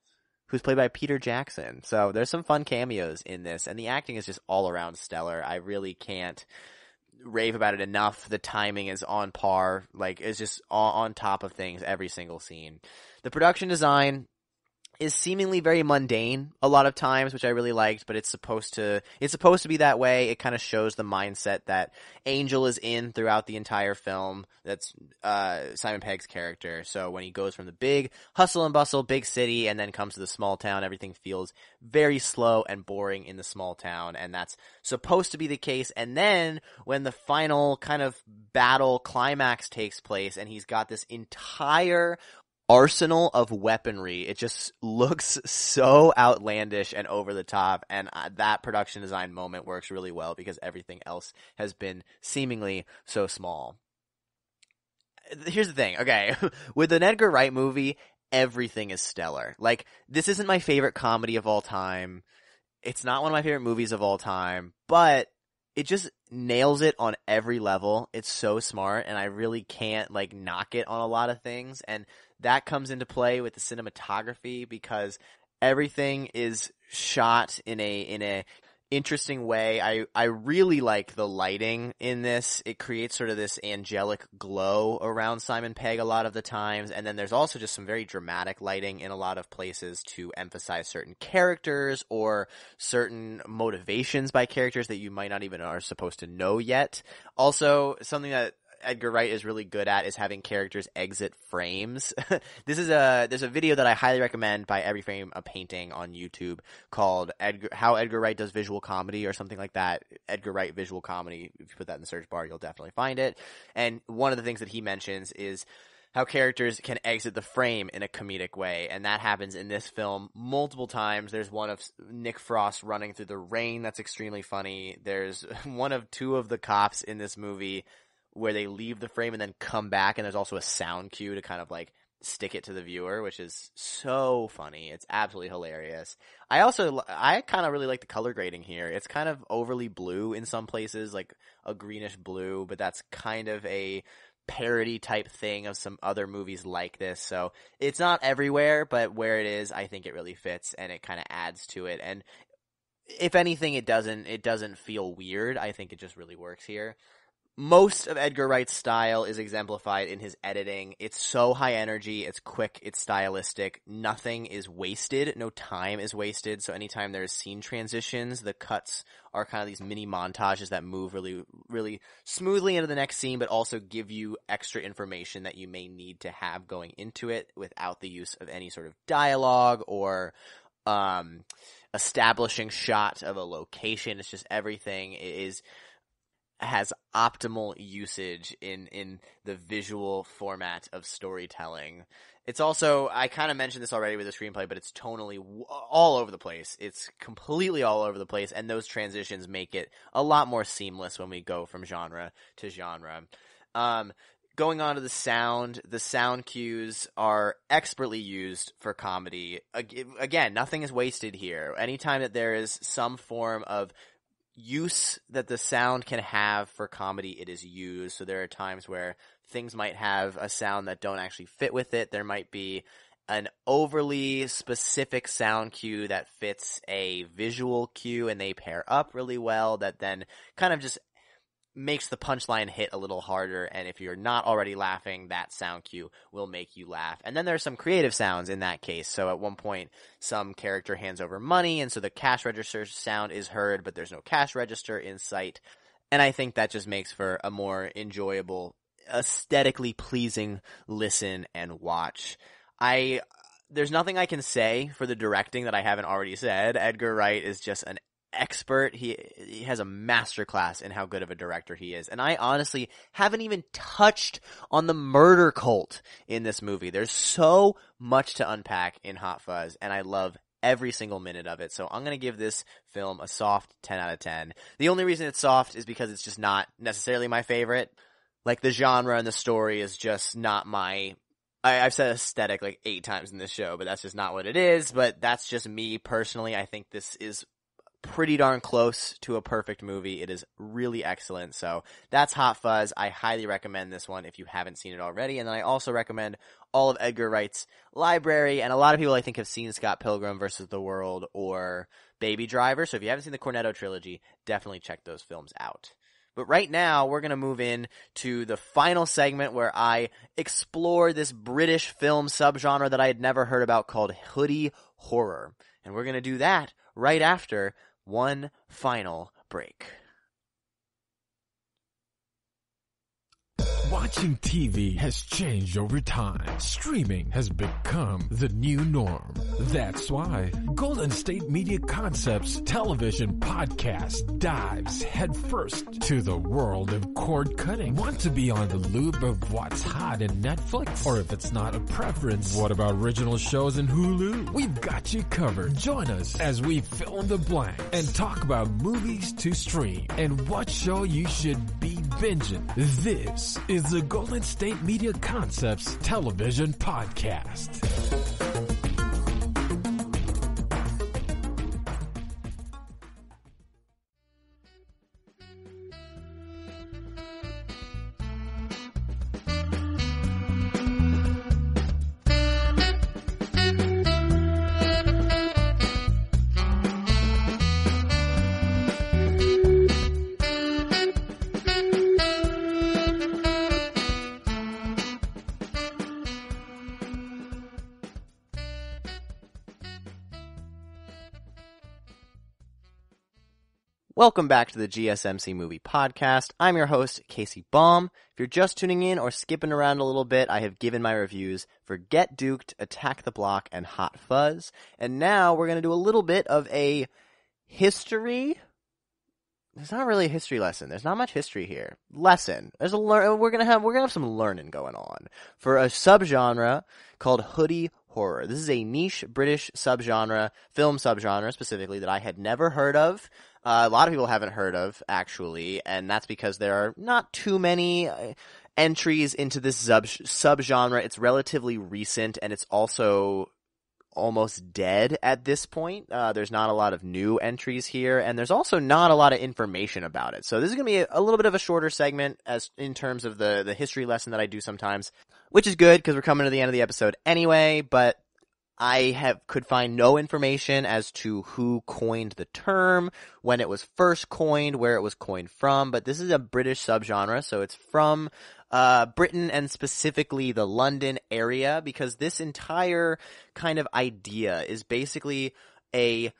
who's played by Peter Jackson. So there's some fun cameos in this, and the acting is just all around stellar. I really can't rave about it enough. The timing is on par, like it's just on top of things every single scene. The production design is seemingly very mundane a lot of times, which I really liked, but it's supposed to be that way. It kind of shows the mindset that Angel is in throughout the entire film. That's Simon Pegg's character. So when he goes from the big hustle and bustle, big city, and then comes to the small town, everything feels very slow and boring in the small town, and that's supposed to be the case. And then when the final kind of battle climax takes place, and he's got this entire arsenal of weaponry, it just looks so outlandish and over the top, and that production design moment works really well because everything else has been seemingly so small. Here's the thing, okay, with an Edgar Wright movie, everything is stellar. Like, this isn't my favorite comedy of all time, it's not one of my favorite movies of all time, but it just nails it on every level. It's so smart, and I really can't, like, knock it on a lot of things, and that comes into play with the cinematography because everything is shot in a interesting way. I really like the lighting in this. It creates sort of this angelic glow around Simon Pegg a lot of the times, and then there's also just some very dramatic lighting in a lot of places to emphasize certain characters or certain motivations by characters that you might not even are supposed to know yet. Also, something that Edgar Wright is really good at is having characters exit frames. There's a video that I highly recommend by Every Frame a Painting on YouTube called How Edgar Wright Does Visual Comedy or something like that. Edgar Wright Visual Comedy. If you put that in the search bar, you'll definitely find it. And one of the things that he mentions is how characters can exit the frame in a comedic way, and that happens in this film multiple times. There's one of Nick Frost running through the rain that's extremely funny. There's one of two of the cops in this movie where they leave the frame and then come back, and there's also a sound cue to kind of like stick it to the viewer, which is so funny. It's absolutely hilarious. I kind of really like the color grading here. It's kind of overly blue in some places, like a greenish blue, but that's kind of a parody type thing of some other movies like this. So it's not everywhere, but where it is, I think it really fits, and it kind of adds to it. And if anything, it doesn't feel weird. I think it just really works here. Most of Edgar Wright's style is exemplified in his editing. It's so high energy, it's quick, it's stylistic. Nothing is wasted, no time is wasted. So anytime there's scene transitions, the cuts are kind of these mini montages that move really, really smoothly into the next scene, but also give you extra information that you may need to have going into it without the use of any sort of dialogue or establishing shot of a location. It's just everything has optimal usage in the visual format of storytelling. It's also, I kind of mentioned this already with the screenplay, but it's tonally all over the place. It's completely all over the place, and those transitions make it a lot more seamless when we go from genre to genre. Going on to the sound cues are expertly used for comedy. Again, nothing is wasted here. Anytime that there is some form of use that the sound can have for comedy, it is used. So there are times where things might have a sound that don't actually fit with it. There might be an overly specific sound cue that fits a visual cue, and they pair up really well, that then kind of just makes the punchline hit a little harder, and if you're not already laughing, that sound cue will make you laugh. And then there's some creative sounds in that case. So at one point, some character hands over money, and so the cash register sound is heard, but there's no cash register in sight. And I think that just makes for a more enjoyable, aesthetically pleasing listen and watch. There's nothing I can say for the directing that I haven't already said. Edgar Wright is just an expert. He has a masterclass in how good of a director he is. And I honestly haven't even touched on the murder cult in this movie. There's so much to unpack in Hot Fuzz, and I love every single minute of it. So I'm going to give this film a soft 10 out of 10. The only reason it's soft is because it's just not necessarily my favorite. Like, the genre and the story is just not my... I've said aesthetic like 8 times in this show, but that's just not what it is. But that's just me personally. I think this is pretty darn close to a perfect movie. It is really excellent. So that's Hot Fuzz. I highly recommend this one if you haven't seen it already. And then I also recommend all of Edgar Wright's library. And a lot of people, I think, have seen Scott Pilgrim vs. the World or Baby Driver. So if you haven't seen the Cornetto trilogy, definitely check those films out. But right now, we're going to move in to the final segment where I explore this British film subgenre that I had never heard about called Hoodie Horror. And we're going to do that right after one final break. Watching TV has changed over time. Streaming has become the new norm. That's why Golden State Media Concepts television podcast dives headfirst to the world of cord cutting. Want to be on the loop of what's hot in Netflix? Or if it's not a preference, what about original shows in Hulu? We've got you covered. Join us as we fill in the blank and talk about movies to stream and what show you should be binging. This is the Golden State Media Concepts television podcast. Welcome back to the GSMC Movie Podcast. I'm your host, Casey Baum. If you're just tuning in or skipping around a little bit, I have given my reviews for Get Duked, Attack the Block, and Hot Fuzz. And now we're going to do a little bit of a history. There's not really a history lesson. There's not much history here. Lesson. We're gonna have some learning going on for a subgenre called Hoodie Horror. This is a niche British subgenre, film subgenre specifically, that I had never heard of. A lot of people haven't heard of, actually, and that's because there are not too many entries into this subgenre. It's relatively recent, and it's also almost dead at this point. There's not a lot of new entries here, and there's also not a lot of information about it. So this is going to be a little bit of a shorter segment as in terms of the history lesson that I do sometimes, which is good because we're coming to the end of the episode anyway, but I could find no information as to who coined the term, when it was first coined, where it was coined from, but this is a British subgenre, so it's from Britain and specifically the London area, because this entire kind of idea is basically a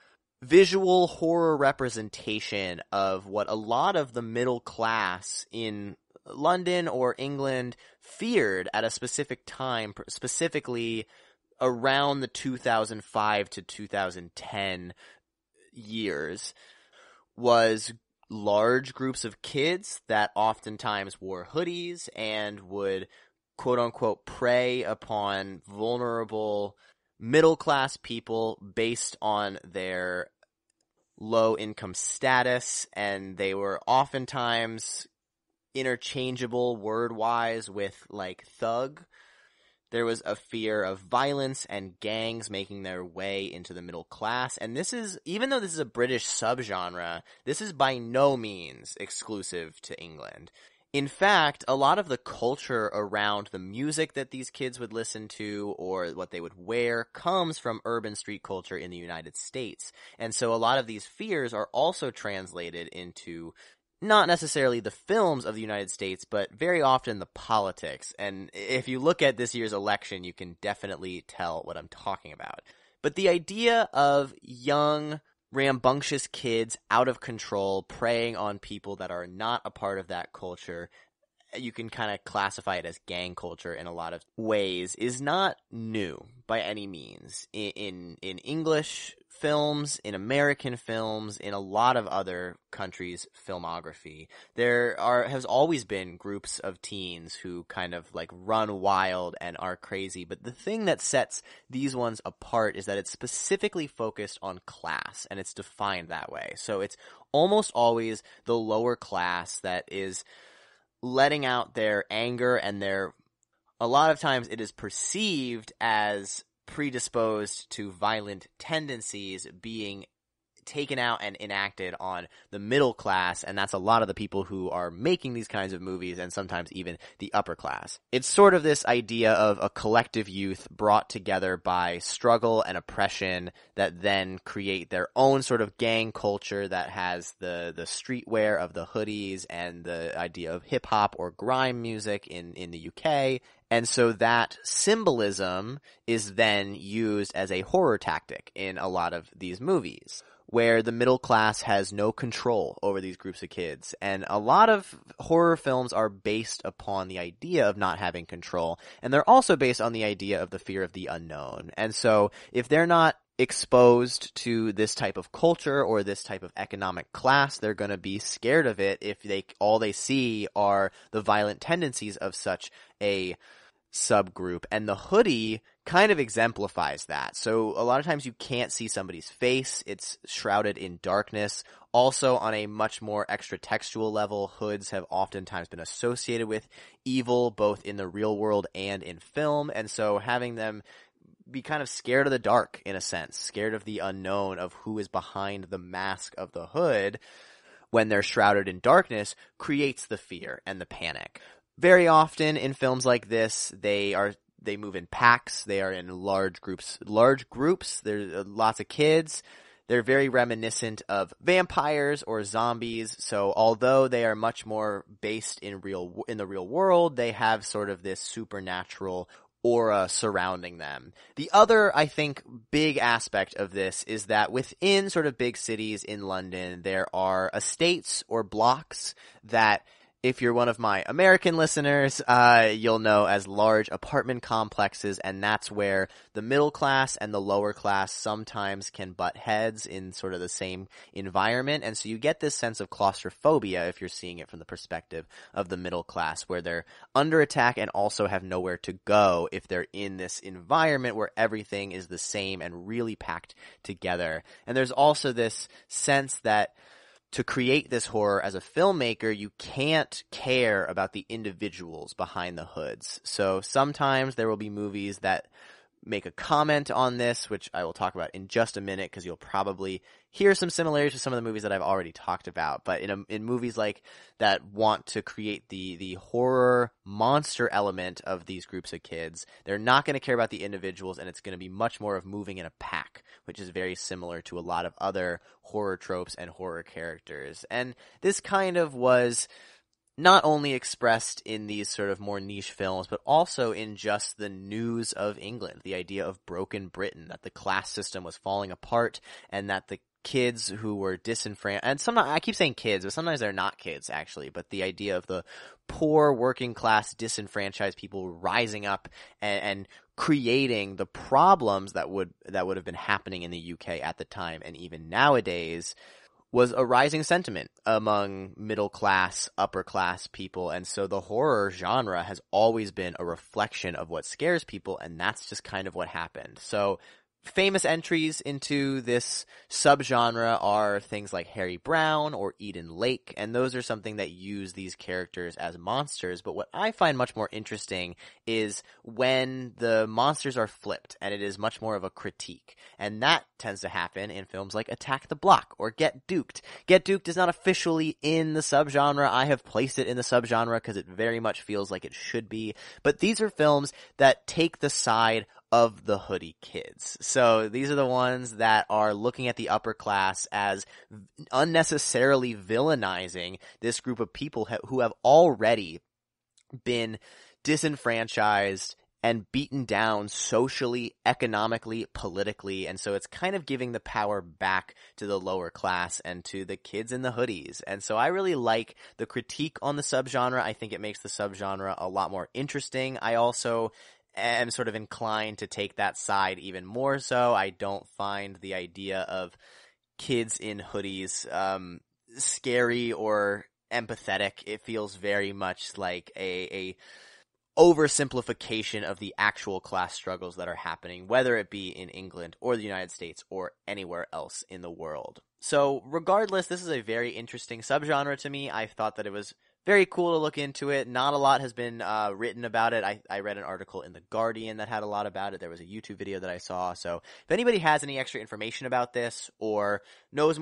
visual horror representation of what a lot of the middle class in London or England feared at a specific time, specifically around the 2005 to 2010 years, was large groups of kids that oftentimes wore hoodies and would quote-unquote prey upon vulnerable middle-class people based on their low-income status, and they were oftentimes interchangeable word-wise with, like, thug. There was a fear of violence and gangs making their way into the middle class. And this is, even though this is a British subgenre, this is by no means exclusive to England. In fact, a lot of the culture around the music that these kids would listen to or what they would wear comes from urban street culture in the United States. And so a lot of these fears are also translated into not necessarily the films of the United States, but very often the politics. And if you look at this year's election, you can definitely tell what I'm talking about. But the idea of young, rambunctious kids out of control, preying on people that are not a part of that culture, you can kind of classify it as gang culture in a lot of ways, is not new by any means. In English films, in American films, in a lot of other countries' filmography, has always been groups of teens who kind of like run wild and are crazy. But the thing that sets these ones apart is that it's specifically focused on class, and it's defined that way. So it's almost always the lower class that is letting out their anger, and a lot of times it is perceived as predisposed to violent tendencies being taken out and enacted on the middle class, and that's a lot of the people who are making these kinds of movies, and sometimes even the upper class. It's sort of this idea of a collective youth brought together by struggle and oppression that then create their own sort of gang culture that has the streetwear of the hoodies and the idea of hip-hop or grime music in the UK, And so that symbolism is then used as a horror tactic in a lot of these movies, where the middle class has no control over these groups of kids. And a lot of horror films are based upon the idea of not having control, and they're also based on the idea of the fear of the unknown. And so if they're not exposed to this type of culture or this type of economic class, they're going to be scared of it if all they see are the violent tendencies of such a subgroup. And the hoodie kind of exemplifies that. So a lot of times you can't see somebody's face. It's shrouded in darkness. Also, on a much more extra textual level, hoods have oftentimes been associated with evil, both in the real world and in film. And so having them be kind of scared of the dark, in a sense, scared of the unknown, of who is behind the mask of the hood when they're shrouded in darkness, creates the fear and the panic. Very often in films like this, they move in packs. They are in large groups. There's lots of kids. They're very reminiscent of vampires or zombies. So although they are much more based in the real world, they have sort of this supernatural aura surrounding them. The other, I think, big aspect of this is that within sort of big cities in London, there are estates or blocks that, if you're one of my American listeners, you'll know as large apartment complexes, and that's where the middle class and the lower class sometimes can butt heads in sort of the same environment. And so you get this sense of claustrophobia if you're seeing it from the perspective of the middle class, where they're under attack and also have nowhere to go if they're in this environment where everything is the same and really packed together. And there's also this sense that to create this horror as a filmmaker, you can't care about the individuals behind the hoods. So sometimes there will be movies that make a comment on this, which I will talk about in just a minute, because you'll probably hear some similarities with some of the movies that I've already talked about. But in movies like that want to create the horror monster element of these groups of kids, they're not going to care about the individuals, and it's going to be much more of moving in a pack, which is very similar to a lot of other horror tropes and horror characters. And this kind of was not only expressed in these sort of more niche films, but also in just the news of England, the idea of broken Britain, that the class system was falling apart, and that the kids who were disenfranchised, and sometimes, I keep saying kids, but sometimes they're not kids actually, but the idea of the poor working class disenfranchised people rising up and creating the problems that would have been happening in the UK at the time, and even nowadays, was a rising sentiment among middle class, upper class people. And so the horror genre has always been a reflection of what scares people, and that's just kind of what happened. So famous entries into this subgenre are things like Harry Brown or Eden Lake, and those are something that use these characters as monsters. But what I find much more interesting is when the monsters are flipped, and it is much more of a critique. And that tends to happen in films like Attack the Block or Get Duked. Get Duked is not officially in the subgenre. I have placed it in the subgenre because it very much feels like it should be. But these are films that take the side of the hoodie kids. So these are the ones that are looking at the upper class as unnecessarily villainizing this group of people who have already been disenfranchised and beaten down socially, economically, politically. And so it's kind of giving the power back to the lower class and to the kids in the hoodies. And so I really like the critique on the subgenre. I think it makes the subgenre a lot more interesting. I also am sort of inclined to take that side even more so. I don't find the idea of kids in hoodies scary or empathetic. It feels very much like a oversimplification of the actual class struggles that are happening, whether it be in England or the United States or anywhere else in the world. So regardless, this is a very interesting subgenre to me. I thought that it was very cool to look into it. Not a lot has been written about it. I read an article in The Guardian that had a lot about it. There was a YouTube video that I saw. So if anybody has any extra information about this or knows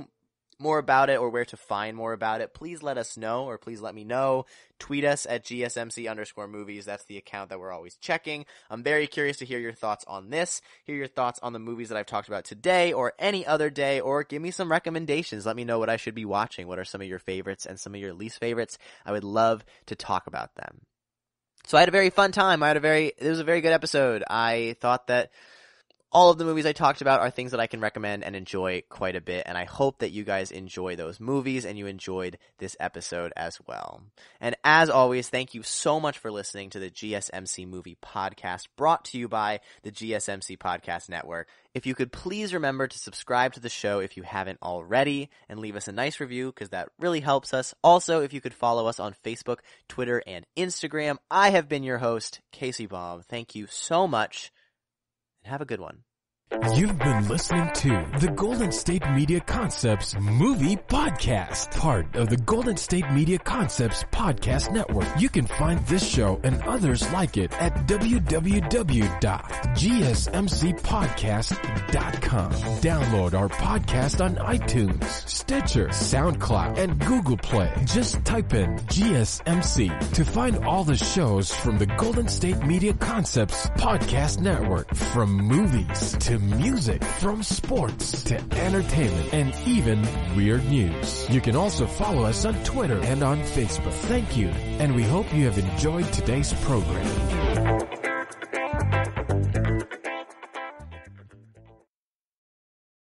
more about it or where to find more about it, please let us know, or please let me know. Tweet us at GSMC_movies. That's the account that we're always checking. I'm very curious to hear your thoughts on this, hear your thoughts on the movies that I've talked about today or any other day, or give me some recommendations. Let me know what I should be watching. What are some of your favorites and some of your least favorites? I would love to talk about them. So I had a very fun time. It was a very good episode. I thought that all of the movies I talked about are things that I can recommend and enjoy quite a bit, and I hope that you guys enjoy those movies and you enjoyed this episode as well. And as always, thank you so much for listening to the GSMC Movie Podcast, brought to you by the GSMC Podcast Network. If you could please remember to subscribe to the show if you haven't already, and leave us a nice review because that really helps us. Also, if you could follow us on Facebook, Twitter, and Instagram. I have been your host, Casey Baum. Thank you so much. Have a good one. You've been listening to the Golden State Media Concepts Movie Podcast, part of the Golden State Media Concepts Podcast Network. You can find this show and others like it at www.gsmcpodcast.com. Download our podcast on iTunes, Stitcher, SoundCloud, and Google Play. Just type in GSMC to find all the shows from the Golden State Media Concepts Podcast Network, from movies to music, from sports to entertainment, and even weird news. You can also follow us on Twitter and on Facebook. Thank you, and we hope you have enjoyed today's program.